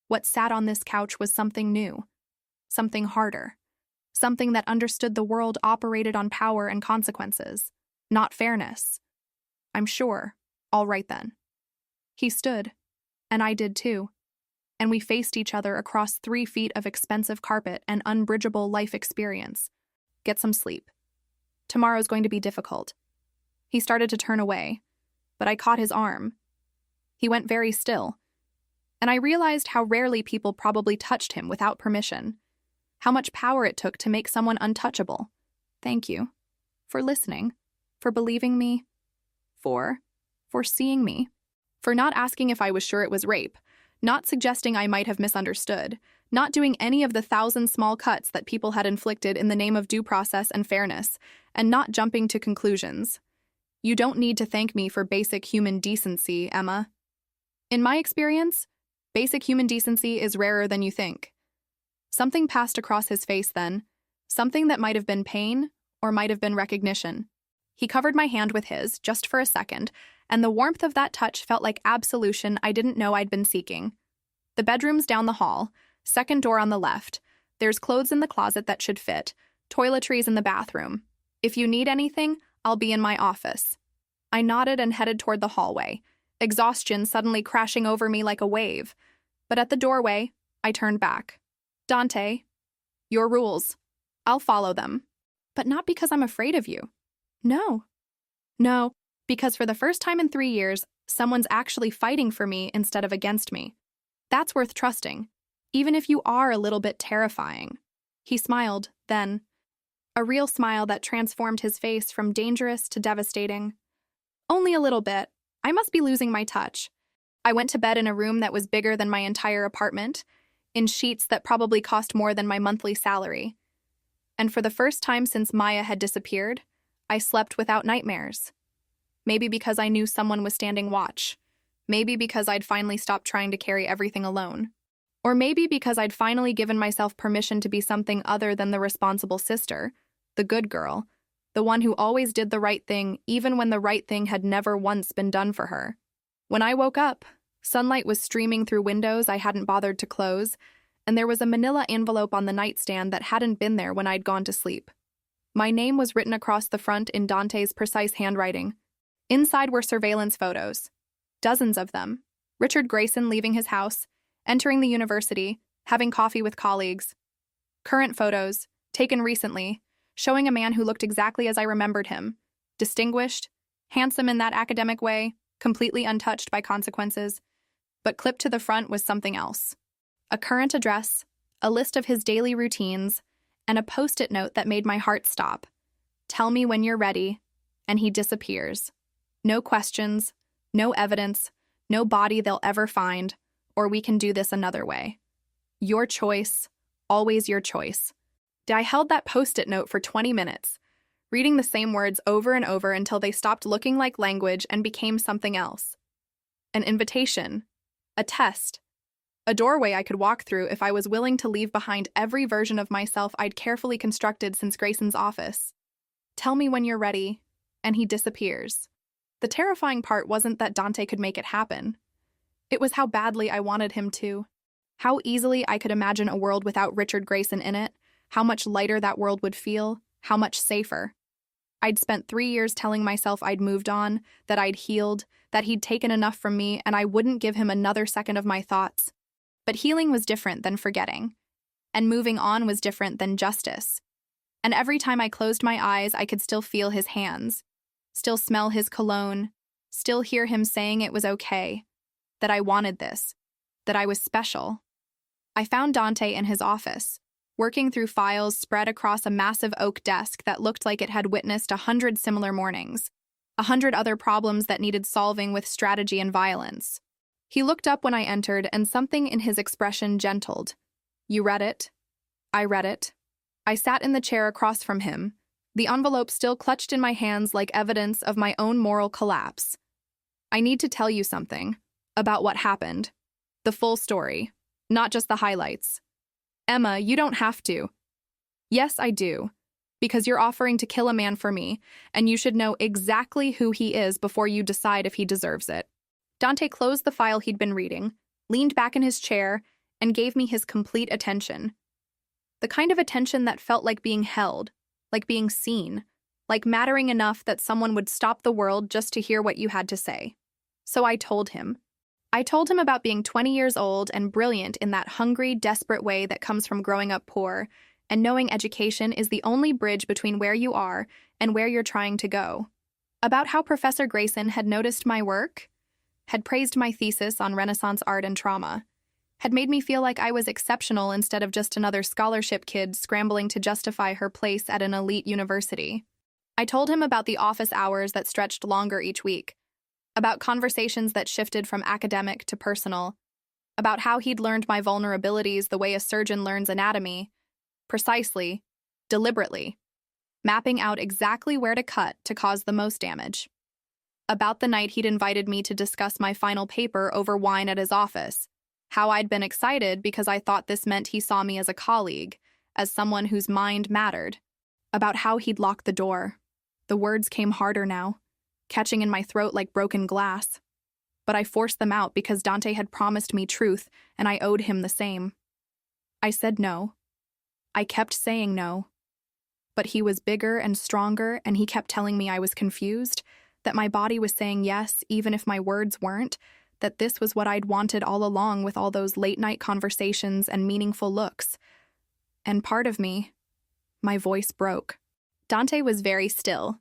What sat on this couch was something new, something harder, something that understood the world operated on power and consequences, not fairness. I'm sure. All right then. He stood, and I did too, and we faced each other across 3 feet of expensive carpet and unbridgeable life experience. Get some sleep. Tomorrow's going to be difficult. He started to turn away, but I caught his arm. He went very still, and I realized how rarely people probably touched him without permission, how much power it took to make someone untouchable. Thank you. For listening. For believing me. For seeing me. For not asking if I was sure it was rape. Not suggesting I might have misunderstood. Not doing any of the 1,000 small cuts that people had inflicted in the name of due process and fairness. And not jumping to conclusions. You don't need to thank me for basic human decency, Emma. In my experience, basic human decency is rarer than you think. Something passed across his face then, something that might have been pain or might have been recognition. He covered my hand with his, just for a second, and the warmth of that touch felt like absolution I didn't know I'd been seeking. The bedroom's down the hall, second door on the left. There's clothes in the closet that should fit, toiletries in the bathroom. If you need anything, I'll be in my office. I nodded and headed toward the hallway, exhaustion suddenly crashing over me like a wave. But at the doorway, I turned back. Dante, your rules. I'll follow them. But not because I'm afraid of you. No. No, because for the first time in 3 years, someone's actually fighting for me instead of against me. That's worth trusting, even if you are a little bit terrifying. He smiled, then. A real smile that transformed his face from dangerous to devastating. Only a little bit. I must be losing my touch. I went to bed in a room that was bigger than my entire apartment, in sheets that probably cost more than my monthly salary. And for the first time since Maya had disappeared, I slept without nightmares. Maybe because I knew someone was standing watch. Maybe because I'd finally stopped trying to carry everything alone. Or maybe because I'd finally given myself permission to be something other than the responsible sister, the good girl, the one who always did the right thing even when the right thing had never once been done for her. When I woke up, sunlight was streaming through windows I hadn't bothered to close, and there was a manila envelope on the nightstand that hadn't been there when I'd gone to sleep. My name was written across the front in Dante's precise handwriting. Inside were surveillance photos. Dozens of them. Richard Grayson leaving his house, entering the university, having coffee with colleagues. Current photos, taken recently, showing a man who looked exactly as I remembered him. Distinguished, handsome in that academic way, completely untouched by consequences. But clipped to the front was something else. A current address, a list of his daily routines, and a post-it note that made my heart stop. Tell me when you're ready, and he disappears. No questions, no evidence, no body they'll ever find, or we can do this another way. Your choice, always your choice. I held that post-it note for 20 minutes, reading the same words over and over until they stopped looking like language and became something else. An invitation, a test, a doorway I could walk through if I was willing to leave behind every version of myself I'd carefully constructed since Grayson's office. Tell me when you're ready, and he disappears. The terrifying part wasn't that Dante could make it happen. It was how badly I wanted him to. How easily I could imagine a world without Richard Grayson in it, how much lighter that world would feel, how much safer. I'd spent 3 years telling myself I'd moved on, that I'd healed, that he'd taken enough from me and I wouldn't give him another second of my thoughts. But healing was different than forgetting. And moving on was different than justice. And every time I closed my eyes, I could still feel his hands, still smell his cologne, still hear him saying it was okay, that I wanted this, that I was special. I found Dante in his office, working through files spread across a massive oak desk that looked like it had witnessed 100 similar mornings, 100 other problems that needed solving with strategy and violence. He looked up when I entered, and something in his expression gentled. "You read it?" I read it. I sat in the chair across from him, the envelope still clutched in my hands like evidence of my own moral collapse. "I need to tell you something about what happened. The full story, not just the highlights." "Emma, you don't have to." "Yes, I do. Because you're offering to kill a man for me, and you should know exactly who he is before you decide if he deserves it." Dante closed the file he'd been reading, leaned back in his chair, and gave me his complete attention. The kind of attention that felt like being held, like being seen, like mattering enough that someone would stop the world just to hear what you had to say. So I told him. I told him about being 20 years old and brilliant in that hungry, desperate way that comes from growing up poor, and knowing education is the only bridge between where you are and where you're trying to go. About how Professor Grayson had noticed my work, had praised my thesis on Renaissance art and trauma, had made me feel like I was exceptional instead of just another scholarship kid scrambling to justify her place at an elite university. I told him about the office hours that stretched longer each week, about conversations that shifted from academic to personal, about how he'd learned my vulnerabilities the way a surgeon learns anatomy, precisely, deliberately, mapping out exactly where to cut to cause the most damage. About the night he'd invited me to discuss my final paper over wine at his office, how I'd been excited because I thought this meant he saw me as a colleague, as someone whose mind mattered. About how he'd locked the door. The words came harder now, catching in my throat like broken glass. But I forced them out because Dante had promised me truth, and I owed him the same. I said no. I kept saying no. But he was bigger and stronger, and he kept telling me I was confused, that my body was saying yes even if my words weren't, that this was what I'd wanted all along with all those late-night conversations and meaningful looks. And part of me, my voice broke. Dante was very still,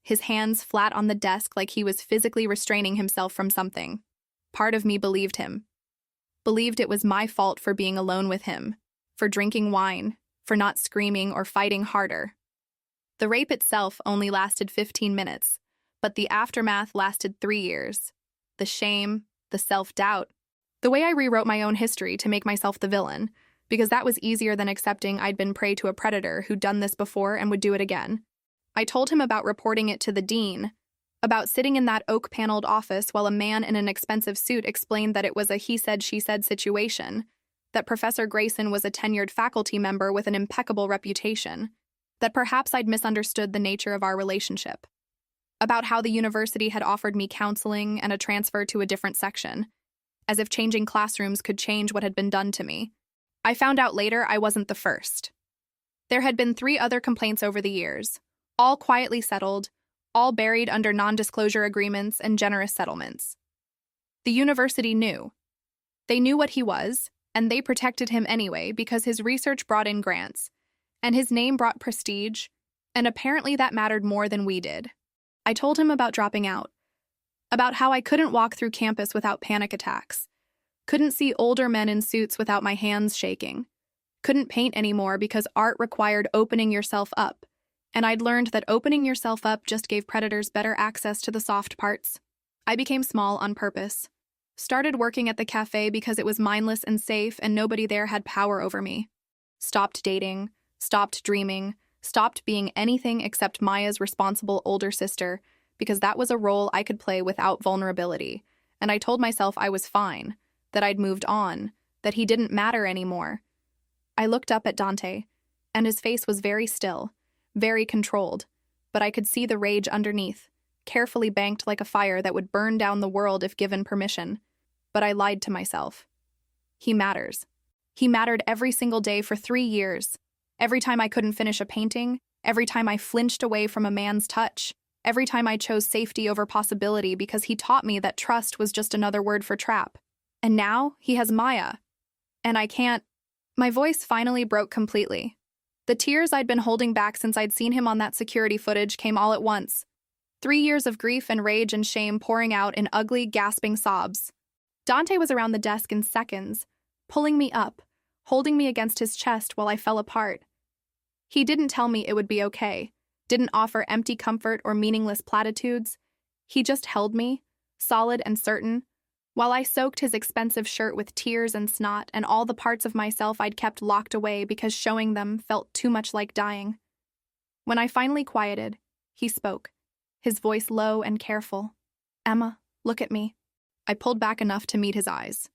his hands flat on the desk like he was physically restraining himself from something. Part of me believed him. Believed it was my fault for being alone with him, for drinking wine, for not screaming or fighting harder. The rape itself only lasted 15 minutes, but the aftermath lasted 3 years. The shame, the self-doubt, the way I rewrote my own history to make myself the villain, because that was easier than accepting I'd been prey to a predator who'd done this before and would do it again. I told him about reporting it to the dean, about sitting in that oak-paneled office while a man in an expensive suit explained that it was a he-said-she-said situation, that Professor Grayson was a tenured faculty member with an impeccable reputation, that perhaps I'd misunderstood the nature of our relationship, about how the university had offered me counseling and a transfer to a different section, as if changing classrooms could change what had been done to me. I found out later I wasn't the first. There had been 3 other complaints over the years, all quietly settled, all buried under non-disclosure agreements and generous settlements. The university knew. They knew what he was, and they protected him anyway because his research brought in grants, and his name brought prestige, and apparently that mattered more than we did. I told him about dropping out, about how I couldn't walk through campus without panic attacks, couldn't see older men in suits without my hands shaking, couldn't paint anymore because art required opening yourself up, and I'd learned that opening yourself up just gave predators better access to the soft parts. I became small on purpose. Started working at the cafe because it was mindless and safe and nobody there had power over me. Stopped dating, stopped dreaming, stopped being anything except Maya's responsible older sister because that was a role I could play without vulnerability, and I told myself I was fine, that I'd moved on, that he didn't matter anymore. I looked up at Dante, and his face was very still, very controlled, but I could see the rage underneath, carefully banked like a fire that would burn down the world if given permission. But I lied to myself. He matters. He mattered every single day for 3 years. Every time I couldn't finish a painting, every time I flinched away from a man's touch, every time I chose safety over possibility because he taught me that trust was just another word for trap. And now he has Maya. And I can't... My voice finally broke completely. The tears I'd been holding back since I'd seen him on that security footage came all at once. 3 years of grief and rage and shame pouring out in ugly, gasping sobs. Dante was around the desk in seconds, pulling me up, holding me against his chest while I fell apart. He didn't tell me it would be okay, didn't offer empty comfort or meaningless platitudes. He just held me, solid and certain, while I soaked his expensive shirt with tears and snot and all the parts of myself I'd kept locked away because showing them felt too much like dying. When I finally quieted, he spoke, his voice low and careful. "Emma, look at me." I pulled back enough to meet his eyes.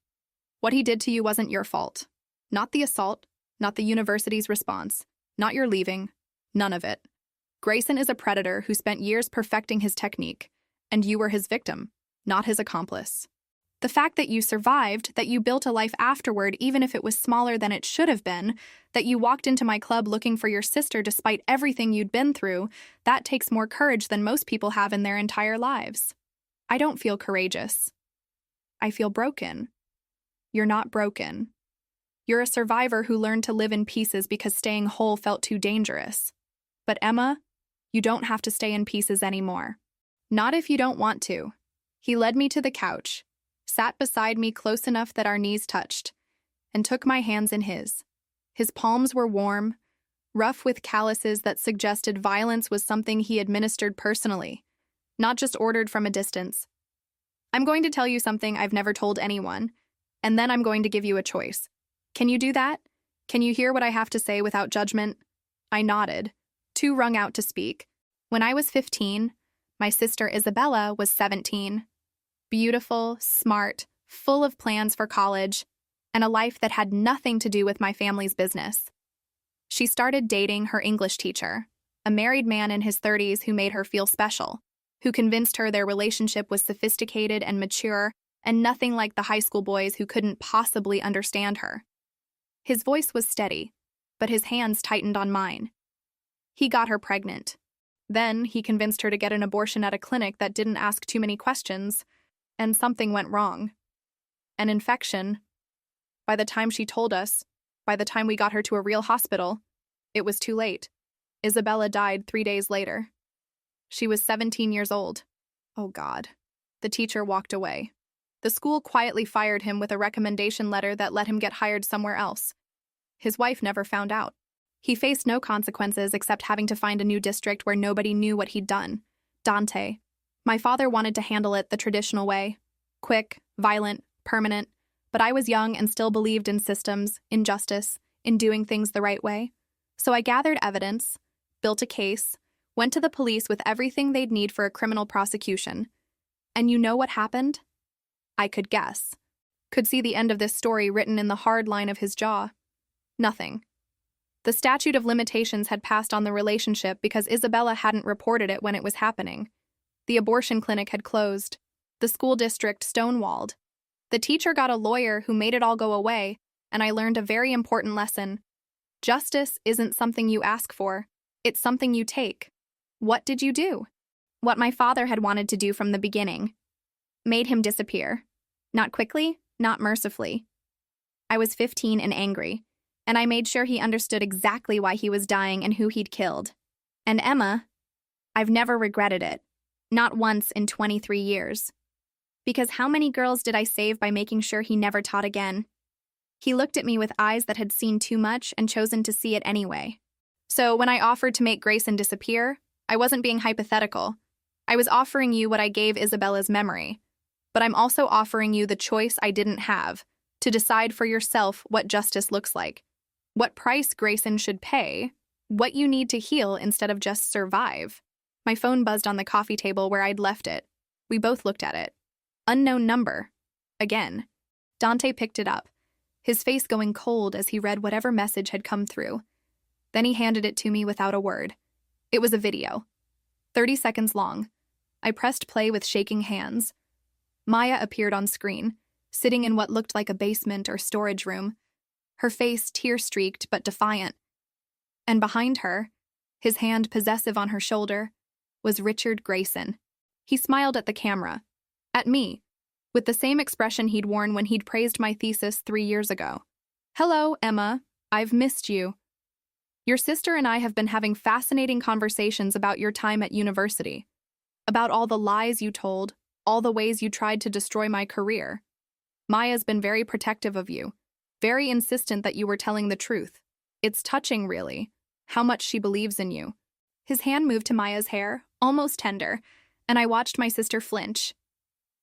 "What he did to you wasn't your fault. Not the assault, not the university's response, not your leaving, none of it. Grayson is a predator who spent years perfecting his technique, and you were his victim, not his accomplice. The fact that you survived, that you built a life afterward even if it was smaller than it should have been, that you walked into my club looking for your sister despite everything you'd been through, that takes more courage than most people have in their entire lives. I don't feel courageous. I feel broken. You're not broken. You're a survivor who learned to live in pieces because staying whole felt too dangerous. But Emma, you don't have to stay in pieces anymore. Not if you don't want to." He led me to the couch, sat beside me close enough that our knees touched, and took my hands in his. His palms were warm, rough with calluses that suggested violence was something he administered personally, not just ordered from a distance. "I'm going to tell you something I've never told anyone, and then I'm going to give you a choice. Can you do that? Can you hear what I have to say without judgment?" I nodded, too wrung out to speak. When I was 15, my sister Isabella was 17. Beautiful, smart, full of plans for college, and a life that had nothing to do with my family's business. She started dating her English teacher, a married man in his 30s who made her feel special, who convinced her their relationship was sophisticated and mature and nothing like the high school boys who couldn't possibly understand her. His voice was steady, but his hands tightened on mine. He got her pregnant. Then he convinced her to get an abortion at a clinic that didn't ask too many questions, and something went wrong. An infection. By the time she told us, by the time we got her to a real hospital, it was too late. Isabella died 3 days later. She was 17 years old. Oh God. The teacher walked away. The school quietly fired him with a recommendation letter that let him get hired somewhere else. His wife never found out. He faced no consequences except having to find a new district where nobody knew what he'd done. Dante. My father wanted to handle it the traditional way. Quick, violent, permanent. But I was young and still believed in systems, in justice, in doing things the right way. So I gathered evidence, built a case, went to the police with everything they'd need for a criminal prosecution. And you know what happened? I could guess. Could see the end of this story written in the hard line of his jaw. Nothing. The statute of limitations had passed on the relationship because Isabella hadn't reported it when it was happening. The abortion clinic had closed. The school district stonewalled. The teacher got a lawyer who made it all go away, and I learned a very important lesson. Justice isn't something you ask for. It's something you take. What did you do? What my father had wanted to do from the beginning. Made him disappear. Not quickly, not mercifully. I was 15 and angry, and I made sure he understood exactly why he was dying and who he'd killed. And Emma, I've never regretted it. Not once in 23 years. Because how many girls did I save by making sure he never taught again? He looked at me with eyes that had seen too much and chosen to see it anyway. So when I offered to make Grayson disappear, I wasn't being hypothetical. I was offering you what I gave Isabella's memory. But I'm also offering you the choice I didn't have, to decide for yourself what justice looks like, what price Grayson should pay, what you need to heal instead of just survive. My phone buzzed on the coffee table where I'd left it. We both looked at it. Unknown number. Again. Dante picked it up, his face going cold as he read whatever message had come through. Then he handed it to me without a word. It was a video. 30 seconds long. I pressed play with shaking hands. Maya appeared on screen, sitting in what looked like a basement or storage room, her face tear-streaked but defiant. And behind her, his hand possessive on her shoulder, was Richard Grayson. He smiled at the camera, at me, with the same expression he'd worn when he'd praised my thesis 3 years ago. "Hello, Emma. I've missed you. Your sister and I have been having fascinating conversations about your time at university, about all the lies you told, all the ways you tried to destroy my career. Maya's been very protective of you, very insistent that you were telling the truth. It's touching, really, how much she believes in you." His hand moved to Maya's hair, almost tender, and I watched my sister flinch.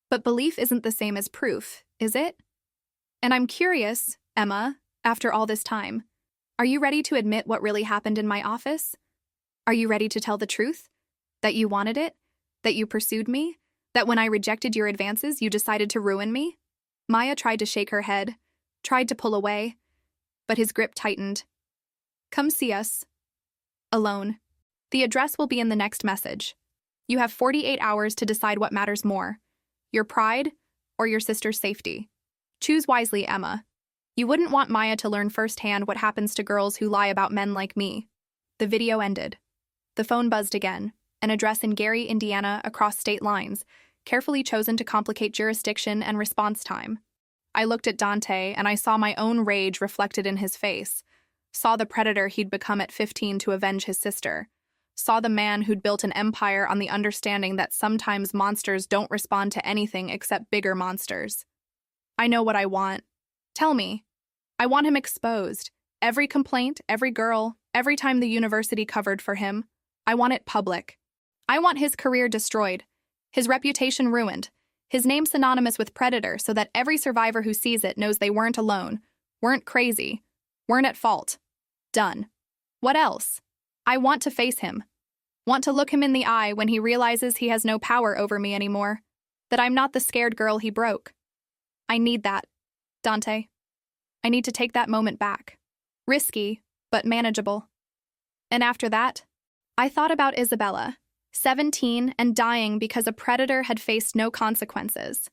"But belief isn't the same as proof, is it? And I'm curious, Emma, after all this time, are you ready to admit what really happened in my office? Are you ready to tell the truth? That you wanted it? That you pursued me? That when I rejected your advances, you decided to ruin me?" Maya tried to shake her head, tried to pull away, but his grip tightened. "Come see us. Alone. The address will be in the next message. You have 48 hours to decide what matters more, your pride or your sister's safety. Choose wisely, Emma. You wouldn't want Maya to learn firsthand what happens to girls who lie about men like me." The video ended. The phone buzzed again, an address in Gary, Indiana, across state lines, carefully chosen to complicate jurisdiction and response time. I looked at Dante, and I saw my own rage reflected in his face, saw the predator he'd become at 15 to avenge his sister, saw the man who'd built an empire on the understanding that sometimes monsters don't respond to anything except bigger monsters. I know what I want. Tell me. I want him exposed. Every complaint, every girl, every time the university covered for him. I want it public. I want his career destroyed, his reputation ruined, his name synonymous with predator so that every survivor who sees it knows they weren't alone, weren't crazy, weren't at fault. Done. What else? I want to face him. Want to look him in the eye when he realizes he has no power over me anymore, that I'm not the scared girl he broke. I need that, Dante. I need to take that moment back. Risky, but manageable. And after that, I thought about Isabella, 17 and dying because a predator had faced no consequences.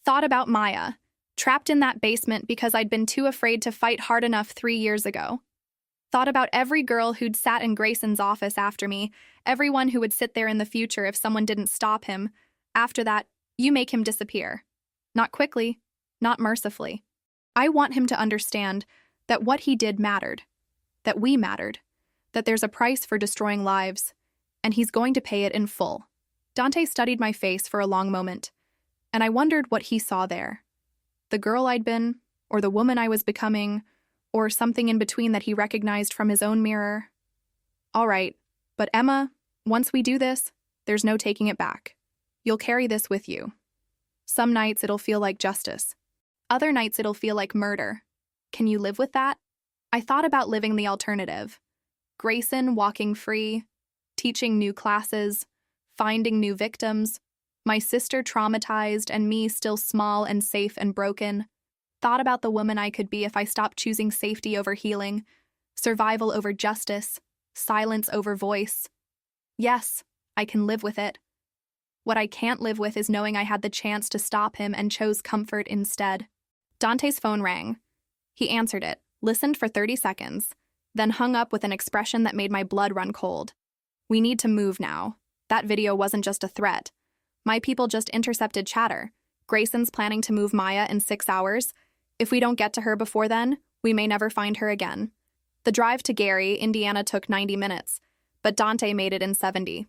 Thought about Maya, trapped in that basement because I'd been too afraid to fight hard enough 3 years ago. Thought about every girl who'd sat in Grayson's office after me, everyone who would sit there in the future if someone didn't stop him. After that, you make him disappear. Not quickly, not mercifully. I want him to understand that what he did mattered, that we mattered, that there's a price for destroying lives, and he's going to pay it in full. Dante studied my face for a long moment, and I wondered what he saw there. The girl I'd been, or the woman I was becoming, or something in between that he recognized from his own mirror. All right, but Emma, once we do this, there's no taking it back. You'll carry this with you. Some nights it'll feel like justice. Other nights it'll feel like murder. Can you live with that? I thought about living the alternative. Grayson walking free, teaching new classes, finding new victims, my sister traumatized and me still small and safe and broken. Thought about the woman I could be if I stopped choosing safety over healing, survival over justice, silence over voice. Yes, I can live with it. What I can't live with is knowing I had the chance to stop him and chose comfort instead. Dante's phone rang. He answered it, listened for 30 seconds, then hung up with an expression that made my blood run cold. We need to move now. That video wasn't just a threat. My people just intercepted chatter. Grayson's planning to move Maya in 6 hours. If we don't get to her before then, we may never find her again. The drive to Gary, Indiana took 90 minutes, but Dante made it in 70.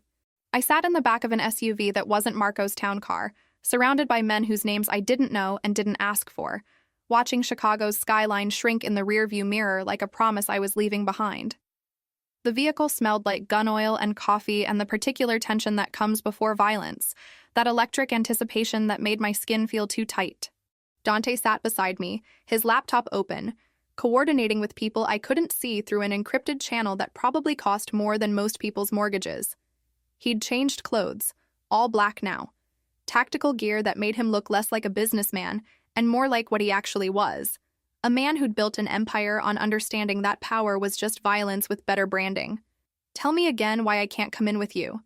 I sat in the back of an SUV that wasn't Marco's town car, surrounded by men whose names I didn't know and didn't ask for, watching Chicago's skyline shrink in the rearview mirror like a promise I was leaving behind. The vehicle smelled like gun oil and coffee and the particular tension that comes before violence, that electric anticipation that made my skin feel too tight. Dante sat beside me, his laptop open, coordinating with people I couldn't see through an encrypted channel that probably cost more than most people's mortgages. He'd changed clothes, all black now, tactical gear that made him look less like a businessman and more like what he actually was, a man who'd built an empire on understanding that power was just violence with better branding. Tell me again why I can't come in with you.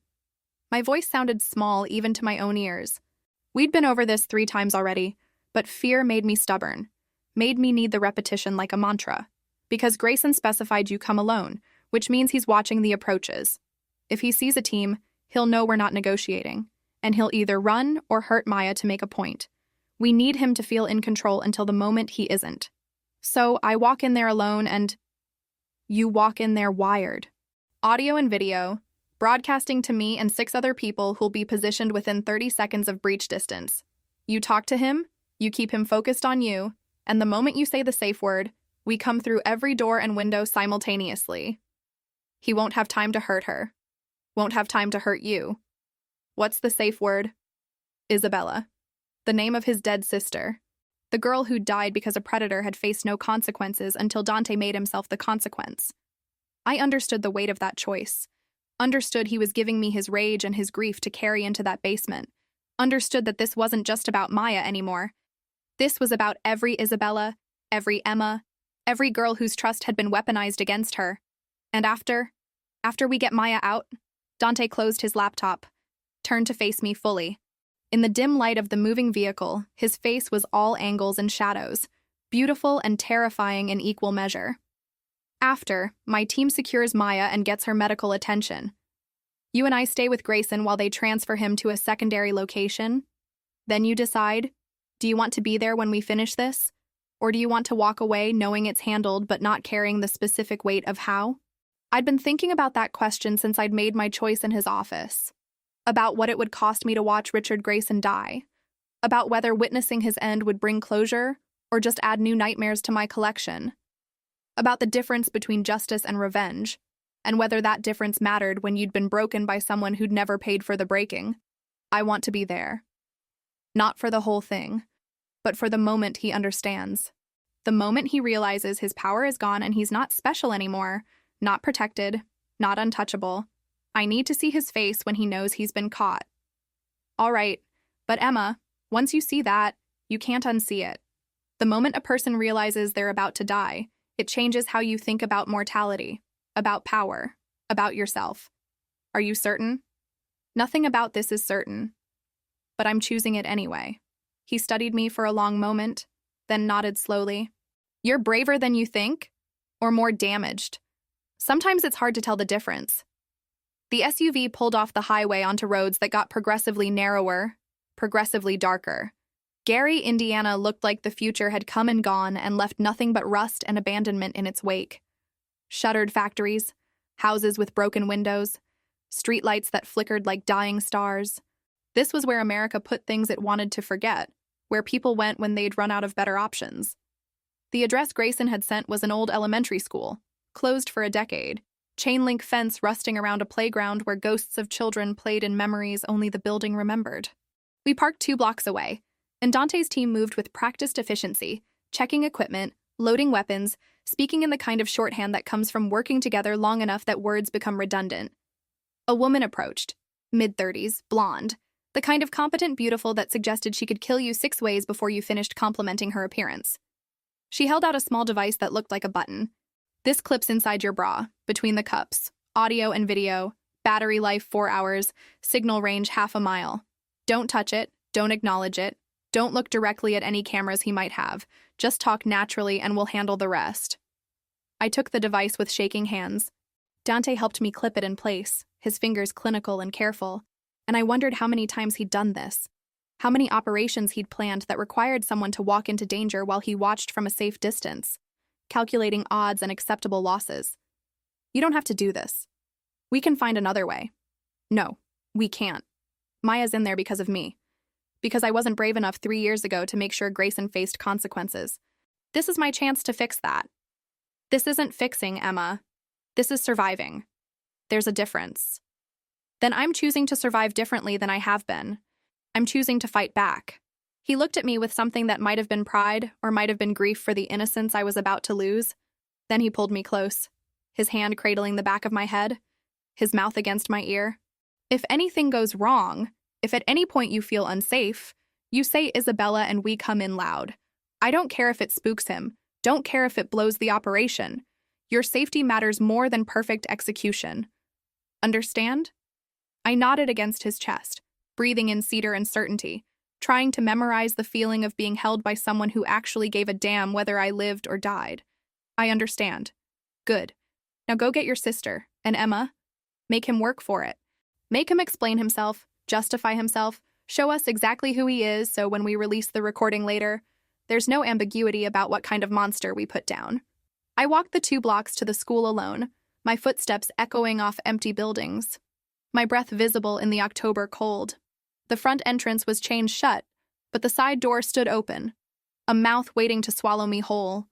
My voice sounded small even to my own ears. We'd been over this 3 times already, but fear made me stubborn, made me need the repetition like a mantra. Because Grayson specified you come alone, which means he's watching the approaches. If he sees a team, he'll know we're not negotiating, and he'll either run or hurt Maya to make a point. We need him to feel in control until the moment he isn't. So I walk in there alone and you walk in there wired. Audio and video, broadcasting to me and 6 other people who'll be positioned within 30 seconds of breach distance. You talk to him, You keep him focused on you, and the moment you say the safe word, we come through every door and window simultaneously. He won't have time to hurt her. Won't have time to hurt you. What's the safe word? Isabella. The name of his dead sister. The girl who died because a predator had faced no consequences until Dante made himself the consequence. I understood the weight of that choice. Understood he was giving me his rage and his grief to carry into that basement. Understood that this wasn't just about Maya anymore. This was about every Isabella, every Emma, every girl whose trust had been weaponized against her. And after we get Maya out, Dante closed his laptop, turned to face me fully. In the dim light of the moving vehicle, his face was all angles and shadows, beautiful and terrifying in equal measure. After, my team secures Maya and gets her medical attention. You and I stay with Grayson while they transfer him to a secondary location. Then you decide, do you want to be there when we finish this? Or do you want to walk away knowing it's handled but not carrying the specific weight of how? I'd been thinking about that question since I'd made my choice in his office. About what it would cost me to watch Richard Grayson die. About whether witnessing his end would bring closure or just add new nightmares to my collection. About the difference between justice and revenge, and whether that difference mattered when you'd been broken by someone who'd never paid for the breaking. I want to be there. Not for the whole thing, but for the moment he understands. The moment he realizes his power is gone and he's not special anymore, not protected, not untouchable. I need to see his face when he knows he's been caught. All right, but Emma, once you see that, you can't unsee it. The moment a person realizes they're about to die, it changes how you think about mortality, about power, about yourself. Are you certain? Nothing about this is certain. But I'm choosing it anyway. He studied me for a long moment, then nodded slowly. You're braver than you think? Or more damaged? Sometimes it's hard to tell the difference. The SUV pulled off the highway onto roads that got progressively narrower, progressively darker. Gary, Indiana looked like the future had come and gone and left nothing but rust and abandonment in its wake. Shuttered factories, houses with broken windows, streetlights that flickered like dying stars. This was where America put things it wanted to forget, where people went when they'd run out of better options. The address Grayson had sent was an old elementary school, closed for a decade. Chain-link fence rusting around a playground where ghosts of children played in memories only the building remembered. We parked 2 blocks away, and Dante's team moved with practiced efficiency, checking equipment, loading weapons, speaking in the kind of shorthand that comes from working together long enough that words become redundant. A woman approached, mid-30s, blonde, the kind of competent beautiful that suggested she could kill you 6 ways before you finished complimenting her appearance. She held out a small device that looked like a button. This clips inside your bra, between the cups, audio and video, battery life 4 hours, signal range half a mile. Don't touch it, don't acknowledge it, don't look directly at any cameras he might have, just talk naturally and we'll handle the rest. I took the device with shaking hands. Dante helped me clip it in place, his fingers clinical and careful, and I wondered how many times he'd done this, how many operations he'd planned that required someone to walk into danger while he watched from a safe distance, calculating odds and acceptable losses. You don't have to do this. We can find another way. No, we can't. Maya's in there because of me. Because I wasn't brave enough 3 years ago to make sure Grayson faced consequences. This is my chance to fix that. This isn't fixing, Emma. This is surviving. There's a difference. Then I'm choosing to survive differently than I have been. I'm choosing to fight back. He looked at me with something that might have been pride or might have been grief for the innocence I was about to lose. Then he pulled me close, his hand cradling the back of my head, his mouth against my ear. If anything goes wrong, if at any point you feel unsafe, you say Isabella and we come in loud. I don't care if it spooks him. Don't care if it blows the operation. Your safety matters more than perfect execution. Understand? I nodded against his chest, breathing in cedar and certainty, trying to memorize the feeling of being held by someone who actually gave a damn whether I lived or died. I understand. Good. Now go get your sister, and Emma. Make him work for it. Make him explain himself, justify himself, show us exactly who he is so when we release the recording later, there's no ambiguity about what kind of monster we put down. I walked the 2 blocks to the school alone, my footsteps echoing off empty buildings, my breath visible in the October cold. The front entrance was chained shut, but the side door stood open, a mouth waiting to swallow me whole.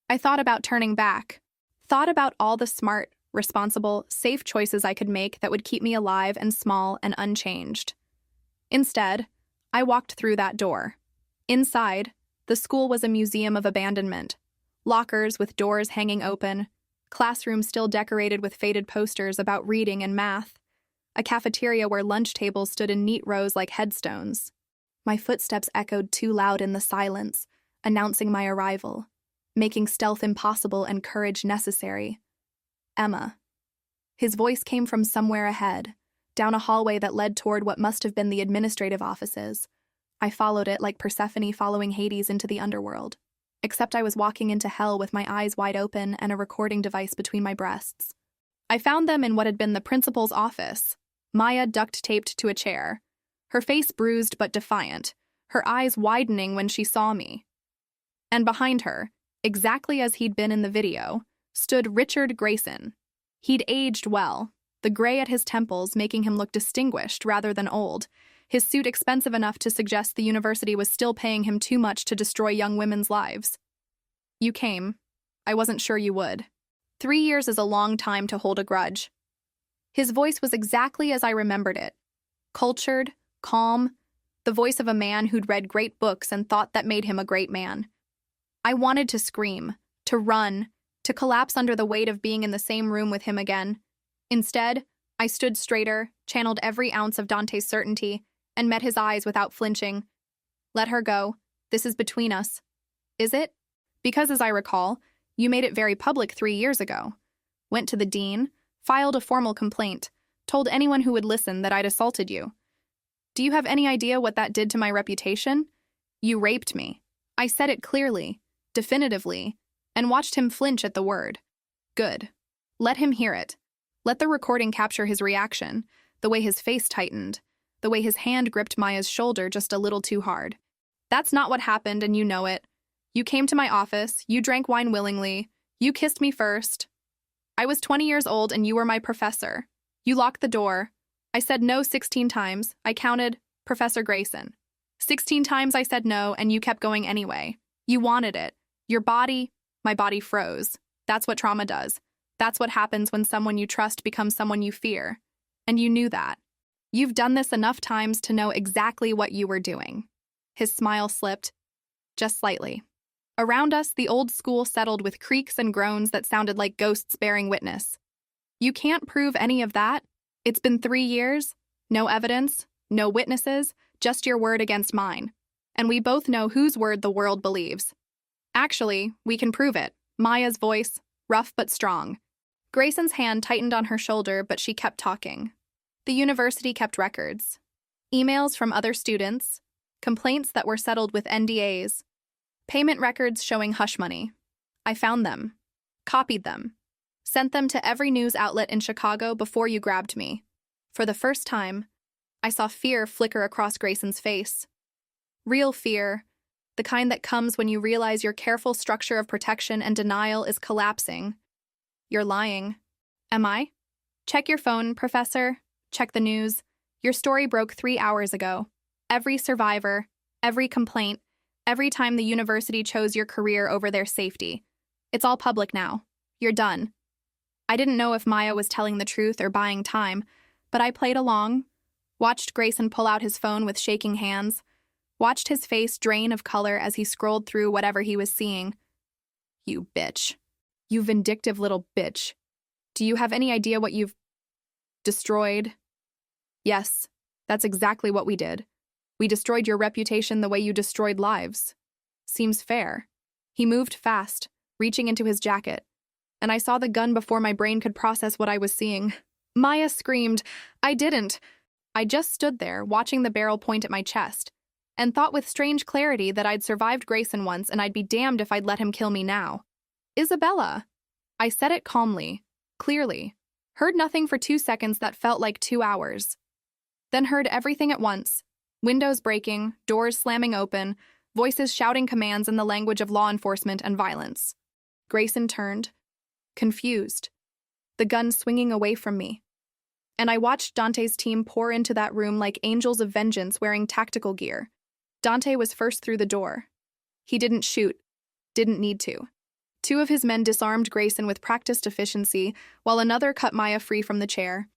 I thought about turning back, thought about all the smart, responsible, safe choices I could make that would keep me alive and small and unchanged. Instead, I walked through that door. Inside, the school was a museum of abandonment. Lockers with doors hanging open, classrooms still decorated with faded posters about reading and math, a cafeteria where lunch tables stood in neat rows like headstones. My footsteps echoed too loud in the silence, announcing my arrival, making stealth impossible and courage necessary. Emma. His voice came from somewhere ahead, down a hallway that led toward what must have been the administrative offices. I followed it like Persephone following Hades into the underworld, except I was walking into hell with my eyes wide open and a recording device between my breasts. I found them in what had been the principal's office, Maya duct-taped to a chair, her face bruised but defiant, her eyes widening when she saw me. And behind her, exactly as he'd been in the video, stood Richard Grayson. He'd aged well, the gray at his temples making him look distinguished rather than old, his suit expensive enough to suggest the university was still paying him too much to destroy young women's lives. You came. I wasn't sure you would. 3 years is a long time to hold a grudge. His voice was exactly as I remembered it. Cultured, calm, the voice of a man who'd read great books and thought that made him a great man. I wanted to scream, to run, to collapse under the weight of being in the same room with him again. Instead, I stood straighter, channeled every ounce of Dante's certainty, and met his eyes without flinching. Let her go. This is between us. Is it? Because, as I recall, you made it very public 3 years ago. Went to the dean, filed a formal complaint, told anyone who would listen that I'd assaulted you. Do you have any idea what that did to my reputation? You raped me. I said it clearly, definitively, and watched him flinch at the word. Good. Let him hear it. Let the recording capture his reaction, the way his face tightened, the way his hand gripped Maya's shoulder just a little too hard. That's not what happened, and you know it. You came to my office, you drank wine willingly, you kissed me first. I was 20 years old and you were my professor. You locked the door. I said no 16 times. I counted, Professor Grayson. 16 times I said no, and you kept going anyway. You wanted it. Your body, my body froze. That's what trauma does. That's what happens when someone you trust becomes someone you fear. And you knew that. You've done this enough times to know exactly what you were doing. His smile slipped, just slightly. Around us, the old school settled with creaks and groans that sounded like ghosts bearing witness. You can't prove any of that. It's been 3 years. No evidence, no witnesses, just your word against mine. And we both know whose word the world believes. Actually, we can prove it. Maya's voice, rough but strong. Grayson's hand tightened on her shoulder, but she kept talking. The university kept records. Emails from other students, complaints that were settled with NDAs, payment records showing hush money. I found them, copied them, sent them to every news outlet in Chicago before you grabbed me. For the first time, I saw fear flicker across Grayson's face. Real fear, the kind that comes when you realize your careful structure of protection and denial is collapsing. You're lying. Am I? Check your phone, Professor. Check the news. Your story broke 3 hours ago. Every survivor, every complaint, every time the university chose your career over their safety. It's all public now. You're done. I didn't know if Maya was telling the truth or buying time, but I played along, watched Grayson pull out his phone with shaking hands, watched his face drain of color as he scrolled through whatever he was seeing. You bitch. You vindictive little bitch. Do you have any idea what you've destroyed? Yes, that's exactly what we did. We destroyed your reputation the way you destroyed lives. Seems fair. He moved fast, reaching into his jacket, and I saw the gun before my brain could process what I was seeing. Maya screamed. I didn't. I just stood there, watching the barrel point at my chest, and thought with strange clarity that I'd survived Grayson once and I'd be damned if I'd let him kill me now. Isabella. I said it calmly, clearly. Heard nothing for 2 seconds that felt like 2 hours. Then heard everything at once. Windows breaking, doors slamming open, voices shouting commands in the language of law enforcement and violence. Grayson turned, confused, the gun swinging away from me. And I watched Dante's team pour into that room like angels of vengeance wearing tactical gear. Dante was first through the door. He didn't shoot, didn't need to. Two of his men disarmed Grayson with practiced efficiency, while another cut Maya free from the chair.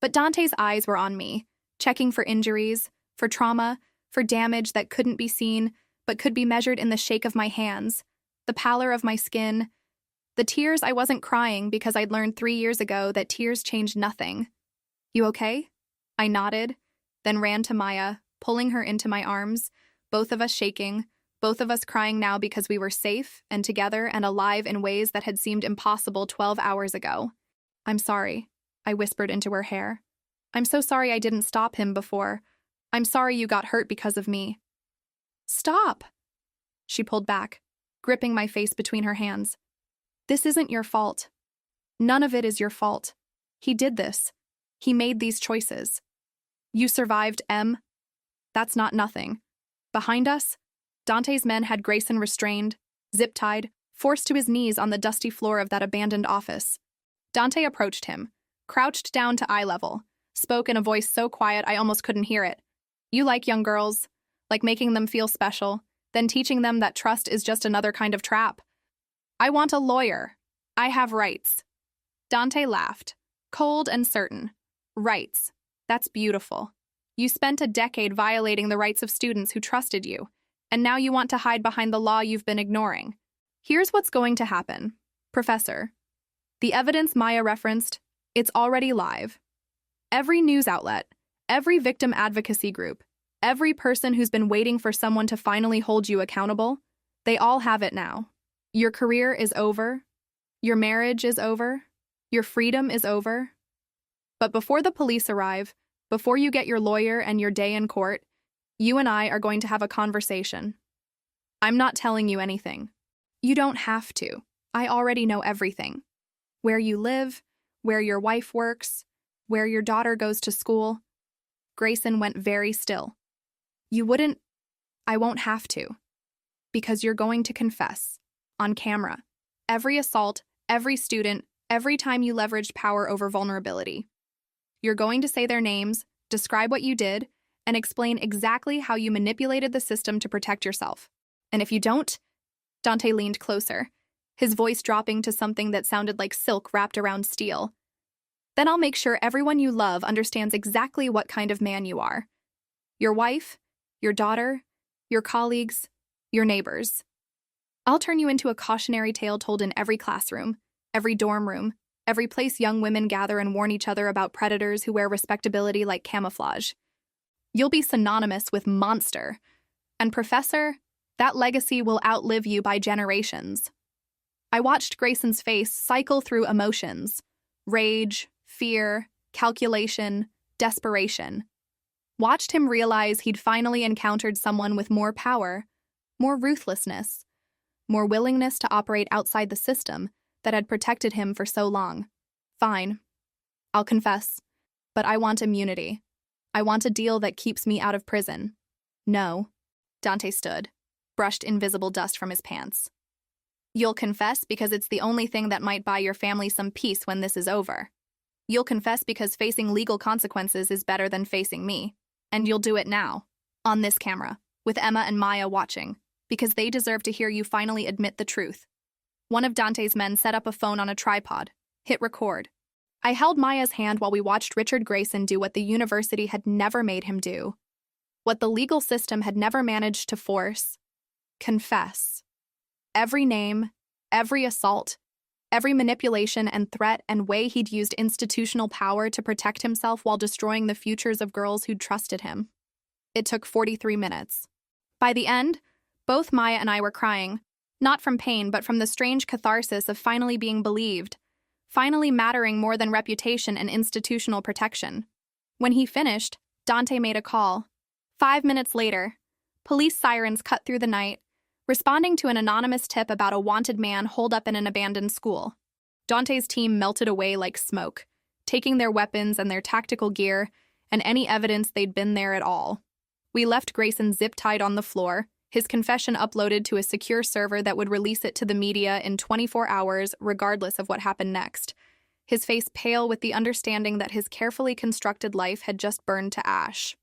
But Dante's eyes were on me, checking for injuries, for trauma, for damage that couldn't be seen, but could be measured in the shake of my hands, the pallor of my skin. The tears, I wasn't crying because I'd learned 3 years ago that tears change nothing. You okay? I nodded, then ran to Maya, pulling her into my arms, both of us shaking, both of us crying now because we were safe and together and alive in ways that had seemed impossible 12 hours ago. I'm sorry, I whispered into her hair. I'm so sorry I didn't stop him before. I'm sorry you got hurt because of me. Stop! She pulled back, gripping my face between her hands. This isn't your fault. None of it is your fault. He did this. He made these choices. You survived, Em. That's not nothing. Behind us, Dante's men had Grayson restrained, zip-tied, forced to his knees on the dusty floor of that abandoned office. Dante approached him, crouched down to eye level, spoke in a voice so quiet I almost couldn't hear it. You like young girls, like making them feel special, then teaching them that trust is just another kind of trap. I want a lawyer. I have rights. Dante laughed, cold and certain. Rights. That's beautiful. You spent a decade violating the rights of students who trusted you, and now you want to hide behind the law you've been ignoring. Here's what's going to happen. Professor, the evidence Maya referenced, it's already live. Every news outlet, every victim advocacy group, every person who's been waiting for someone to finally hold you accountable, they all have it now. Your career is over. Your marriage is over. Your freedom is over. But before the police arrive, before you get your lawyer and your day in court, you and I are going to have a conversation. I'm not telling you anything. You don't have to. I already know everything. Where you live, where your wife works, where your daughter goes to school. Grayson went very still. I won't have to. Because you're going to confess. On camera. Every assault, every student, every time you leveraged power over vulnerability. You're going to say their names, describe what you did, and explain exactly how you manipulated the system to protect yourself. And if you don't, Dante leaned closer, his voice dropping to something that sounded like silk wrapped around steel. Then I'll make sure everyone you love understands exactly what kind of man you are. Your wife, your daughter, your colleagues, your neighbors. I'll turn you into a cautionary tale told in every classroom, every dorm room, every place young women gather and warn each other about predators who wear respectability like camouflage. You'll be synonymous with monster. And Professor, that legacy will outlive you by generations. I watched Grayson's face cycle through emotions. Rage, fear, calculation, desperation. Watched him realize he'd finally encountered someone with more power, more ruthlessness, more willingness to operate outside the system that had protected him for so long. Fine. I'll confess. But I want immunity. I want a deal that keeps me out of prison. No. Dante stood, brushed invisible dust from his pants. You'll confess because it's the only thing that might buy your family some peace when this is over. You'll confess because facing legal consequences is better than facing me. And you'll do it now, on this camera, with Emma and Maya watching, because they deserve to hear you finally admit the truth. One of Dante's men set up a phone on a tripod, hit record. I held Maya's hand while we watched Richard Grayson do what the university had never made him do, what the legal system had never managed to force: confess. Every name, every assault, every manipulation and threat and way he'd used institutional power to protect himself while destroying the futures of girls who'd trusted him. It took 43 minutes. By the end, both Maya and I were crying, not from pain but from the strange catharsis of finally being believed, finally mattering more than reputation and institutional protection. When he finished, Dante made a call. 5 minutes later, police sirens cut through the night, responding to an anonymous tip about a wanted man holed up in an abandoned school. Dante's team melted away like smoke, taking their weapons and their tactical gear and any evidence they'd been there at all. We left Grayson zip-tied on the floor, his confession uploaded to a secure server that would release it to the media in 24 hours regardless of what happened next, his face pale with the understanding that his carefully constructed life had just burned to ash.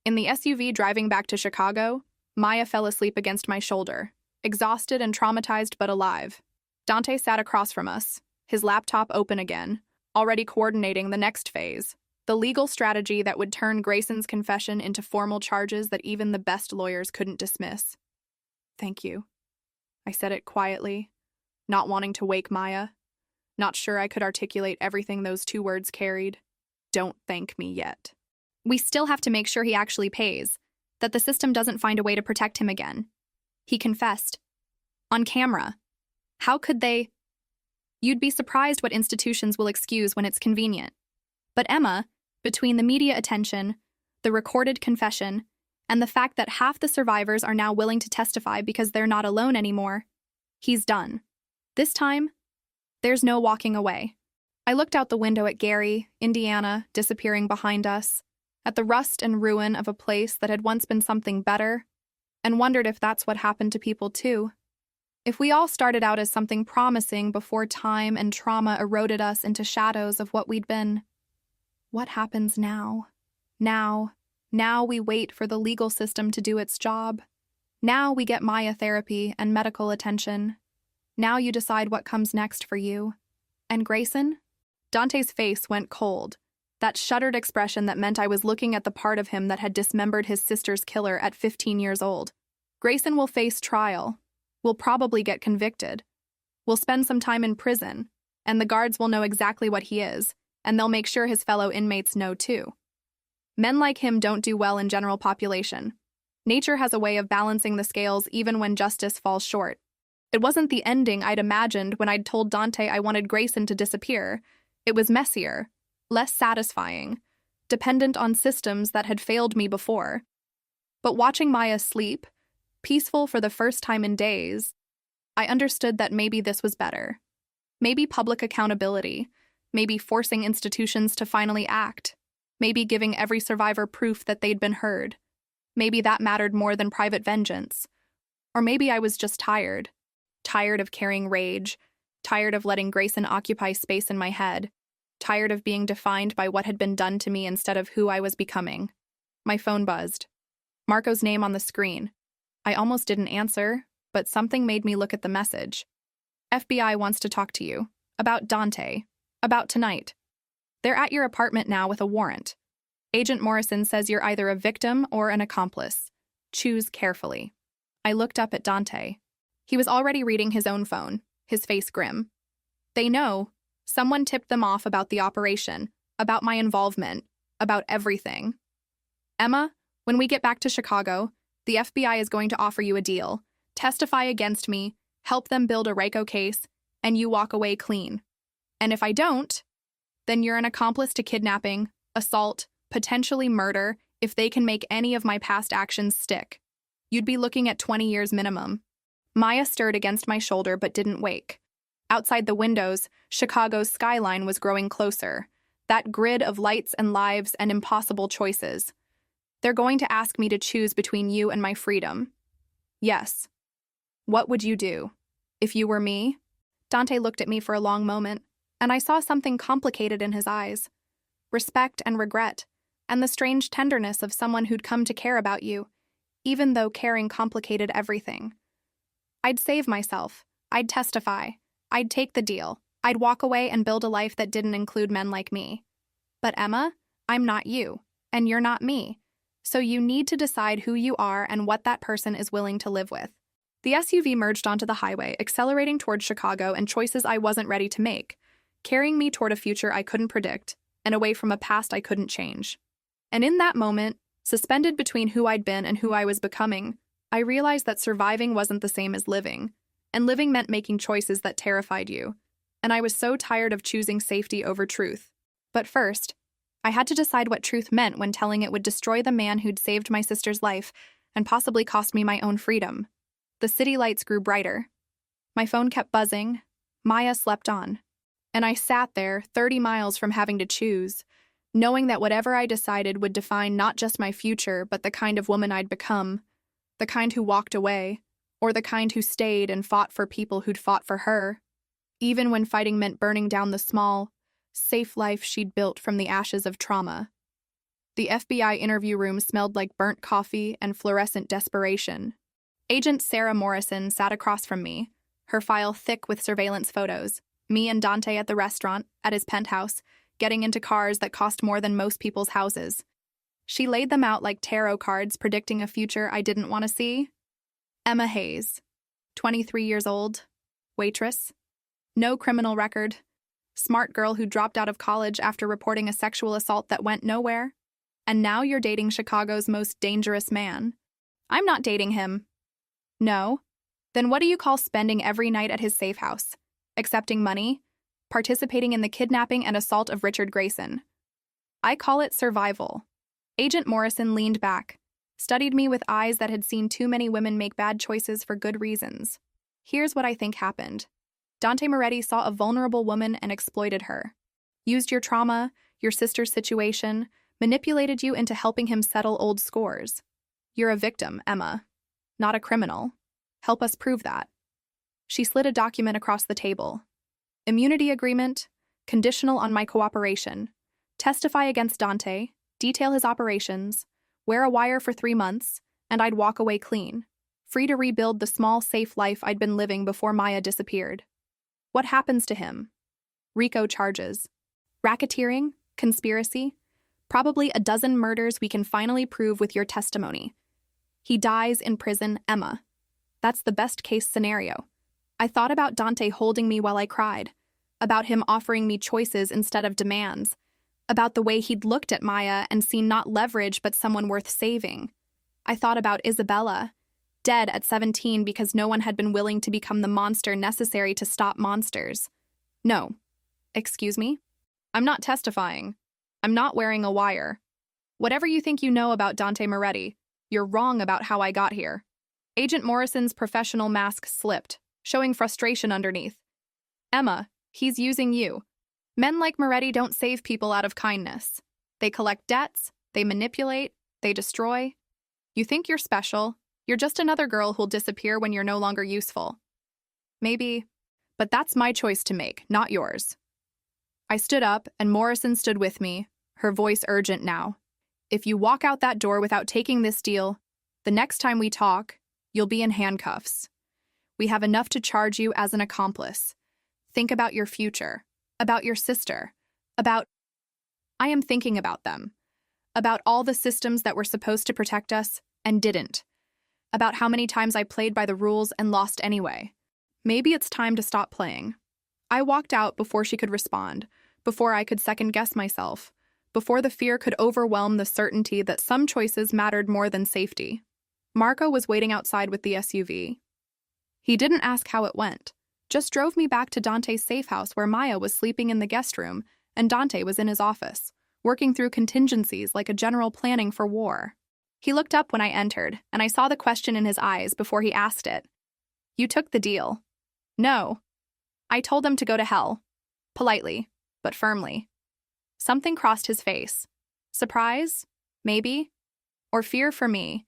In the SUV driving back to Chicago, Maya fell asleep against my shoulder, exhausted and traumatized but alive. Dante sat across from us, his laptop open again, already coordinating the next phase, the legal strategy that would turn Grayson's confession into formal charges that even the best lawyers couldn't dismiss. "Thank you." I said it quietly, not wanting to wake Maya, not sure I could articulate everything those 2 words carried. Don't thank me yet. "We still have to make sure he actually pays, that the system doesn't find a way to protect him again." He confessed. On camera. How could they? You'd be surprised what institutions will excuse when it's convenient. But Emma, between the media attention, the recorded confession, and the fact that half the survivors are now willing to testify because they're not alone anymore, he's done. This time, there's no walking away. I looked out the window at Gary, Indiana, disappearing behind us, at the rust and ruin of a place that had once been something better, and wondered if that's what happened to people too. If we all started out as something promising before time and trauma eroded us into shadows of what we'd been. What happens now? Now we wait for the legal system to do its job. Now we get Maya therapy and medical attention. Now you decide what comes next for you. And Grayson? Dante's face went cold, that shuddered expression that meant I was looking at the part of him that had dismembered his sister's killer at 15 years old. Grayson will face trial. Will probably get convicted. Will spend some time in prison, and the guards will know exactly what he is, and they'll make sure his fellow inmates know too. Men like him don't do well in general population. Nature has a way of balancing the scales even when justice falls short. It wasn't the ending I'd imagined when I'd told Dante I wanted Grayson to disappear. It was messier, less satisfying, dependent on systems that had failed me before. But watching Maya sleep, peaceful for the first time in days, I understood that maybe this was better. Maybe public accountability, maybe forcing institutions to finally act, maybe giving every survivor proof that they'd been heard. Maybe that mattered more than private vengeance. Or maybe I was just tired. Tired of carrying rage, tired of letting Grayson occupy space in my head, tired of being defined by what had been done to me instead of who I was becoming. My phone buzzed. Marco's name on the screen. I almost didn't answer, but something made me look at the message. FBI wants to talk to you. About Dante. About tonight. They're at your apartment now with a warrant. Agent Morrison says you're either a victim or an accomplice. Choose carefully. I looked up at Dante. He was already reading his own phone, his face grim. They know. Someone tipped them off about the operation, about my involvement, about everything. Emma, when we get back to Chicago, the FBI is going to offer you a deal. Testify against me, help them build a RICO case, and you walk away clean. And if I don't, then you're an accomplice to kidnapping, assault, potentially murder, if they can make any of my past actions stick. You'd be looking at 20 years minimum. Maya stirred against my shoulder but didn't wake. Outside the windows, Chicago's skyline was growing closer, that grid of lights and lives and impossible choices. They're going to ask me to choose between you and my freedom. Yes. What would you do? If you were me? Dante looked at me for a long moment, and I saw something complicated in his eyes. Respect and regret, and the strange tenderness of someone who'd come to care about you, even though caring complicated everything. I'd save myself. I'd testify. I'd take the deal. I'd walk away and build a life that didn't include men like me. But Emma, I'm not you, and you're not me. So you need to decide who you are and what that person is willing to live with. The SUV merged onto the highway, accelerating toward Chicago and choices I wasn't ready to make, carrying me toward a future I couldn't predict and away from a past I couldn't change. And in that moment, suspended between who I'd been and who I was becoming, I realized that surviving wasn't the same as living, and living meant making choices that terrified you, and I was so tired of choosing safety over truth. But first, I had to decide what truth meant when telling it would destroy the man who'd saved my sister's life and possibly cost me my own freedom. The city lights grew brighter. My phone kept buzzing. Maya slept on. And I sat there, 30 miles from having to choose, knowing that whatever I decided would define not just my future, but the kind of woman I'd become, the kind who walked away, or the kind who stayed and fought for people who'd fought for her, even when fighting meant burning down the small, safe life she'd built from the ashes of trauma. The FBI interview room smelled like burnt coffee and fluorescent desperation. Agent Sarah Morrison sat across from me, her file thick with surveillance photos. Me and Dante at the restaurant, at his penthouse, getting into cars that cost more than most people's houses. She laid them out like tarot cards predicting a future I didn't want to see. Emma Hayes, 23 years old, waitress, no criminal record, smart girl who dropped out of college after reporting a sexual assault that went nowhere. And now you're dating Chicago's most dangerous man. I'm not dating him. No? Then what do you call spending every night at his safe house? Accepting money? Participating in the kidnapping and assault of Richard Grayson? I call it survival. Agent Morrison leaned back, studied me with eyes that had seen too many women make bad choices for good reasons. Here's what I think happened. Dante Moretti saw a vulnerable woman and exploited her. Used your trauma, your sister's situation, manipulated you into helping him settle old scores. You're a victim, Emma, not a criminal. Help us prove that. She slid a document across the table. Immunity agreement, conditional on my cooperation. Testify against Dante, detail his operations, wear a wire for 3 months, and I'd walk away clean, free to rebuild the small, safe life I'd been living before Maya disappeared. What happens to him? RICO charges. Racketeering, conspiracy, probably a dozen murders we can finally prove with your testimony. He dies in prison, Emma. That's the best-case scenario. I thought about Dante holding me while I cried, about him offering me choices instead of demands, about the way he'd looked at Maya and seen not leverage but someone worth saving. I thought about Isabella, dead at 17 because no one had been willing to become the monster necessary to stop monsters. No. Excuse me? I'm not testifying. I'm not wearing a wire. Whatever you think you know about Dante Moretti, you're wrong about how I got here. Agent Morrison's professional mask slipped, showing frustration underneath. Emma, he's using you. Men like Moretti don't save people out of kindness. They collect debts, they manipulate, they destroy. You think you're special. You're just another girl who'll disappear when you're no longer useful. Maybe, but that's my choice to make, not yours. I stood up, and Morrison stood with me, her voice urgent now. If you walk out that door without taking this deal, the next time we talk, you'll be in handcuffs. We have enough to charge you as an accomplice. Think about your future, about your sister, about... I am thinking about them, about all the systems that were supposed to protect us and didn't, about how many times I played by the rules and lost anyway. Maybe it's time to stop playing. I walked out before she could respond, before I could second-guess myself, before the fear could overwhelm the certainty that some choices mattered more than safety. Marco was waiting outside with the SUV. He didn't ask how it went, just drove me back to Dante's safe house where Maya was sleeping in the guest room and Dante was in his office, working through contingencies like a general planning for war. He looked up when I entered, and I saw the question in his eyes before he asked it. You took the deal. No. I told them to go to hell. Politely, but firmly. Something crossed his face. Surprise? Maybe? Or fear for me?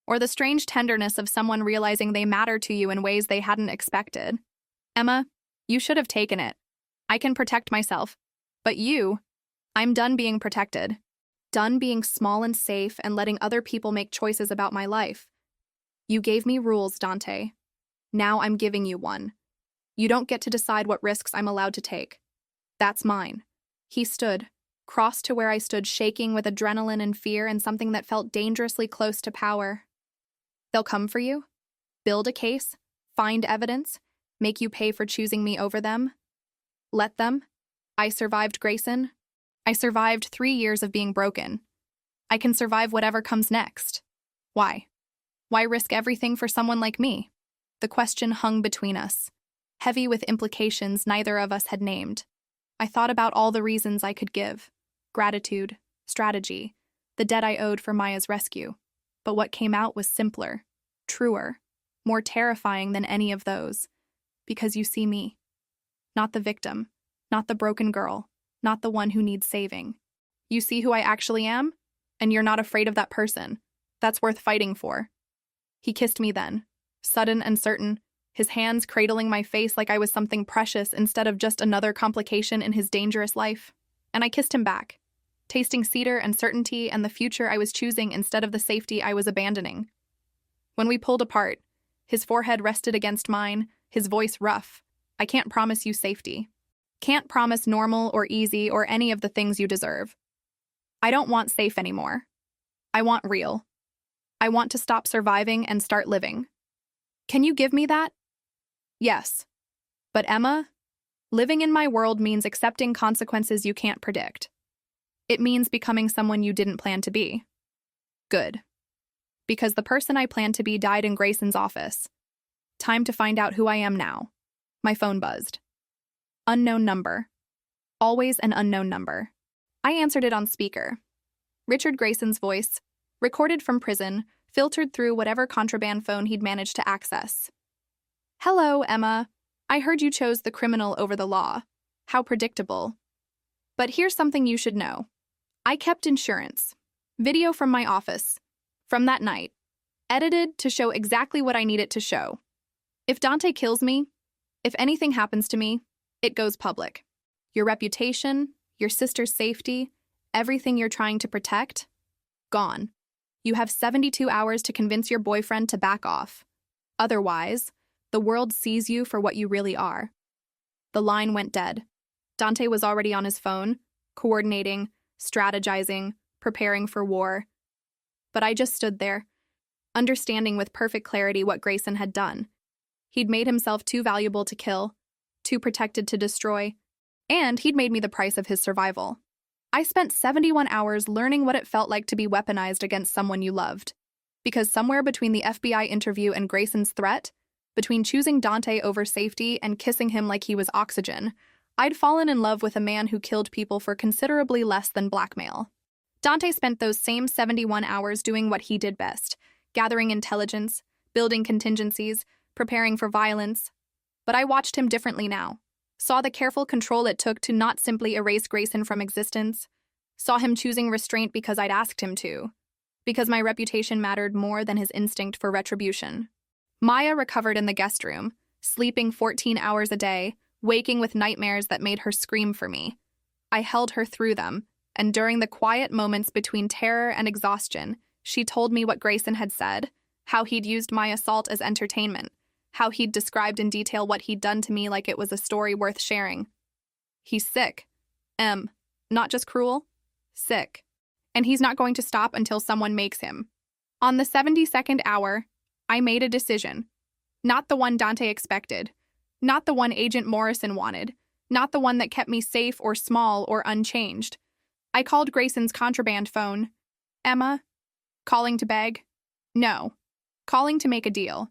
Or the strange tenderness of someone realizing they matter to you in ways they hadn't expected. Emma, you should have taken it. I can protect myself. But you, I'm done being protected. Done being small and safe and letting other people make choices about my life. You gave me rules, Dante. Now I'm giving you one. You don't get to decide what risks I'm allowed to take. That's mine. He stood, crossed to where I stood, shaking with adrenaline and fear and something that felt dangerously close to power. They'll come for you? Build a case? Find evidence? Make you pay for choosing me over them? Let them? I survived Grayson. I survived 3 years of being broken. I can survive whatever comes next. Why? Why risk everything for someone like me? The question hung between us, heavy with implications neither of us had named. I thought about all the reasons I could give. Gratitude, strategy, the debt I owed for Maya's rescue. But what came out was simpler, truer, more terrifying than any of those. Because you see me. Not the victim, not the broken girl, not the one who needs saving. You see who I actually am? And you're not afraid of that person. That's worth fighting for. He kissed me then, sudden and certain, his hands cradling my face like I was something precious instead of just another complication in his dangerous life. And I kissed him back. tasting cedar and certainty and the future I was choosing instead of the safety I was abandoning. When we pulled apart, his forehead rested against mine, his voice rough. I can't promise you safety. Can't promise normal or easy or any of the things you deserve. I don't want safe anymore. I want real. I want to stop surviving and start living. Can you give me that? Yes. But Emma, living in my world means accepting consequences you can't predict. It means becoming someone you didn't plan to be. Good. Because the person I planned to be died in Grayson's office. Time to find out who I am now. My phone buzzed. Unknown number. Always an unknown number. I answered it on speaker. Richard Grayson's voice, recorded from prison, filtered through whatever contraband phone he'd managed to access. Hello, Emma. I heard you chose the criminal over the law. How predictable. But here's something you should know. I kept insurance. Video from my office. From that night. Edited to show exactly what I need it to show. If Dante kills me, if anything happens to me, it goes public. Your reputation, your sister's safety, everything you're trying to protect, gone. You have 72 hours to convince your boyfriend to back off. Otherwise, the world sees you for what you really are. The line went dead. Dante was already on his phone, coordinating, strategizing, preparing for war. But I just stood there, understanding with perfect clarity what Grayson had done. He'd made himself too valuable to kill, too protected to destroy, and he'd made me the price of his survival. I spent 71 hours learning what it felt like to be weaponized against someone you loved. Because somewhere between the FBI interview and Grayson's threat, between choosing Dante over safety and kissing him like he was oxygen, I'd fallen in love with a man who killed people for considerably less than blackmail. Dante spent those same 71 hours doing what he did best, gathering intelligence, building contingencies, preparing for violence. But I watched him differently now. Saw the careful control it took to not simply erase Grayson from existence. Saw him choosing restraint because I'd asked him to. Because my reputation mattered more than his instinct for retribution. Maya recovered in the guest room, sleeping 14 hours a day, waking with nightmares that made her scream for me. I held her through them, and during the quiet moments between terror and exhaustion, she told me what Grayson had said, how he'd used my assault as entertainment, how he'd described in detail what he'd done to me like it was a story worth sharing. He's sick. Not just cruel, sick. And he's not going to stop until someone makes him. On the 72nd hour, I made a decision. Not the one Dante expected. Not the one Agent Morrison wanted. Not the one that kept me safe or small or unchanged. I called Grayson's contraband phone. Emma? Calling to beg? No. Calling to make a deal.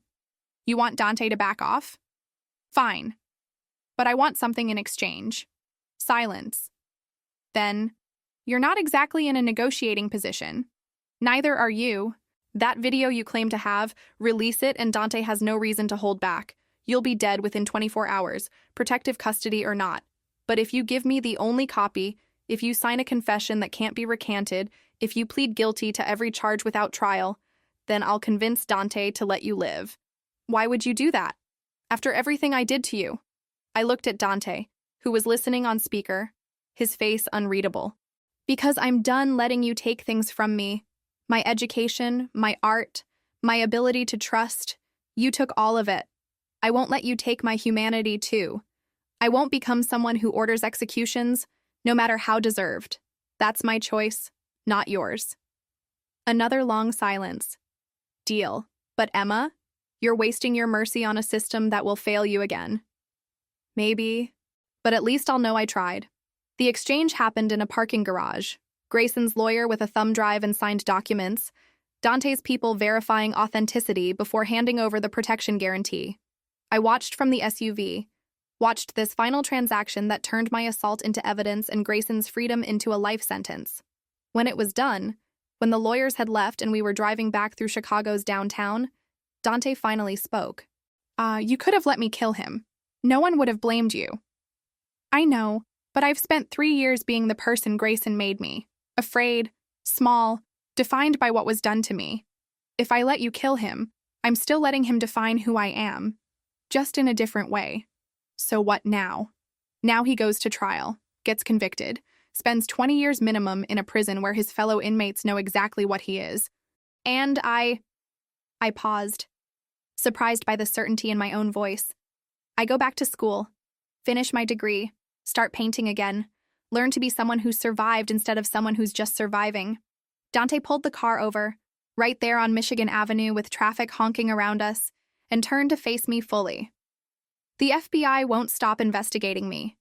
You want Dante to back off? Fine. But I want something in exchange. Silence. Then, you're not exactly in a negotiating position. Neither are you. That video you claim to have, release it and Dante has no reason to hold back. You'll be dead within 24 hours, protective custody or not. But if you give me the only copy, if you sign a confession that can't be recanted, if you plead guilty to every charge without trial, then I'll convince Dante to let you live. Why would you do that? After everything I did to you? I looked at Dante, who was listening on speaker, his face unreadable. Because I'm done letting you take things from me. My education, my art, my ability to trust. You took all of it. I won't let you take my humanity too. I won't become someone who orders executions, no matter how deserved. That's my choice, not yours. Another long silence. Deal. But Emma, you're wasting your mercy on a system that will fail you again. Maybe, but at least I'll know I tried. The exchange happened in a parking garage. Grayson's lawyer with a thumb drive and signed documents. Dante's people verifying authenticity before handing over the protection guarantee. I watched from the SUV. Watched this final transaction that turned my assault into evidence and Grayson's freedom into a life sentence. When it was done, when the lawyers had left and we were driving back through Chicago's downtown, Dante finally spoke. You could have let me kill him. No one would have blamed you. I know, but I've spent 3 years being the person Grayson made me. Afraid, small, defined by what was done to me. If I let you kill him, I'm still letting him define who I am. Just in a different way. So what now? Now he goes to trial, gets convicted, spends 20 years minimum in a prison where his fellow inmates know exactly what he is. And I paused, surprised by the certainty in my own voice. I go back to school, finish my degree, start painting again, learn to be someone who's survived instead of someone who's just surviving. Dante pulled the car over, right there on Michigan Avenue with traffic honking around us, and turned to face me fully. The FBI won't stop investigating me.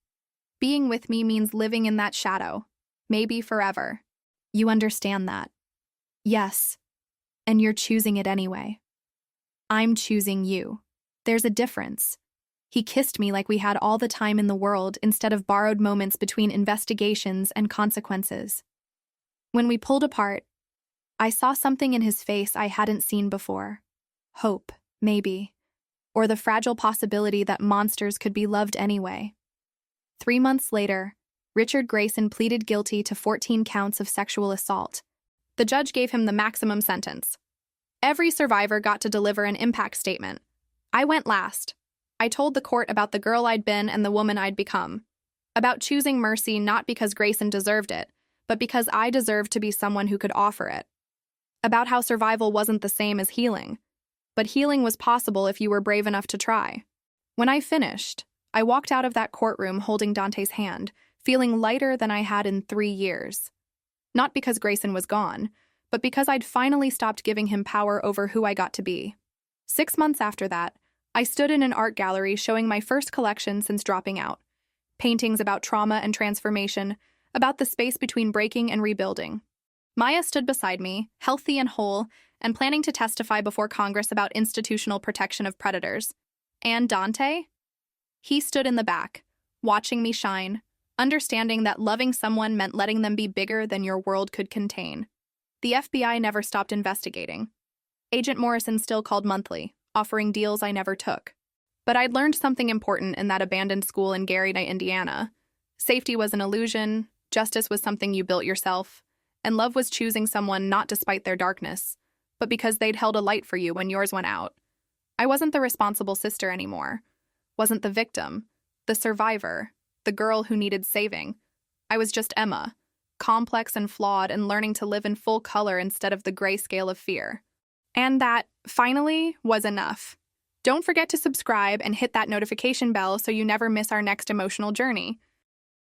Being with me means living in that shadow, maybe forever. You understand that? Yes, and you're choosing it anyway. I'm choosing you. There's a difference. He kissed me like we had all the time in the world instead of borrowed moments between investigations and consequences. When we pulled apart, I saw something in his face I hadn't seen before. Hope, maybe. Or the fragile possibility that monsters could be loved anyway. 3 months later, Richard Grayson pleaded guilty to 14 counts of sexual assault. The judge gave him the maximum sentence. Every survivor got to deliver an impact statement. I went last. I told the court about the girl I'd been and the woman I'd become. About choosing mercy not because Grayson deserved it, but because I deserved to be someone who could offer it. About how survival wasn't the same as healing, but healing was possible if you were brave enough to try. When I finished, I walked out of that courtroom holding Dante's hand, feeling lighter than I had in 3 years. Not because Grayson was gone, but because I'd finally stopped giving him power over who I got to be. 6 months after that, I stood in an art gallery showing my first collection since dropping out. Paintings about trauma and transformation, about the space between breaking and rebuilding. Maya stood beside me, healthy and whole, and planning to testify before Congress about institutional protection of predators. And Dante? He stood in the back, watching me shine, understanding that loving someone meant letting them be bigger than your world could contain. The FBI never stopped investigating. Agent Morrison still called monthly, offering deals I never took. But I'd learned something important in that abandoned school in Gary, Indiana. Safety was an illusion, justice was something you built yourself, and love was choosing someone not despite their darkness, but because they'd held a light for you when yours went out. I wasn't the responsible sister anymore. Wasn't the victim, the survivor, the girl who needed saving. I was just Emma, complex and flawed and learning to live in full color instead of the grayscale of fear. And that, finally, was enough. Don't forget to subscribe and hit that notification bell so you never miss our next emotional journey.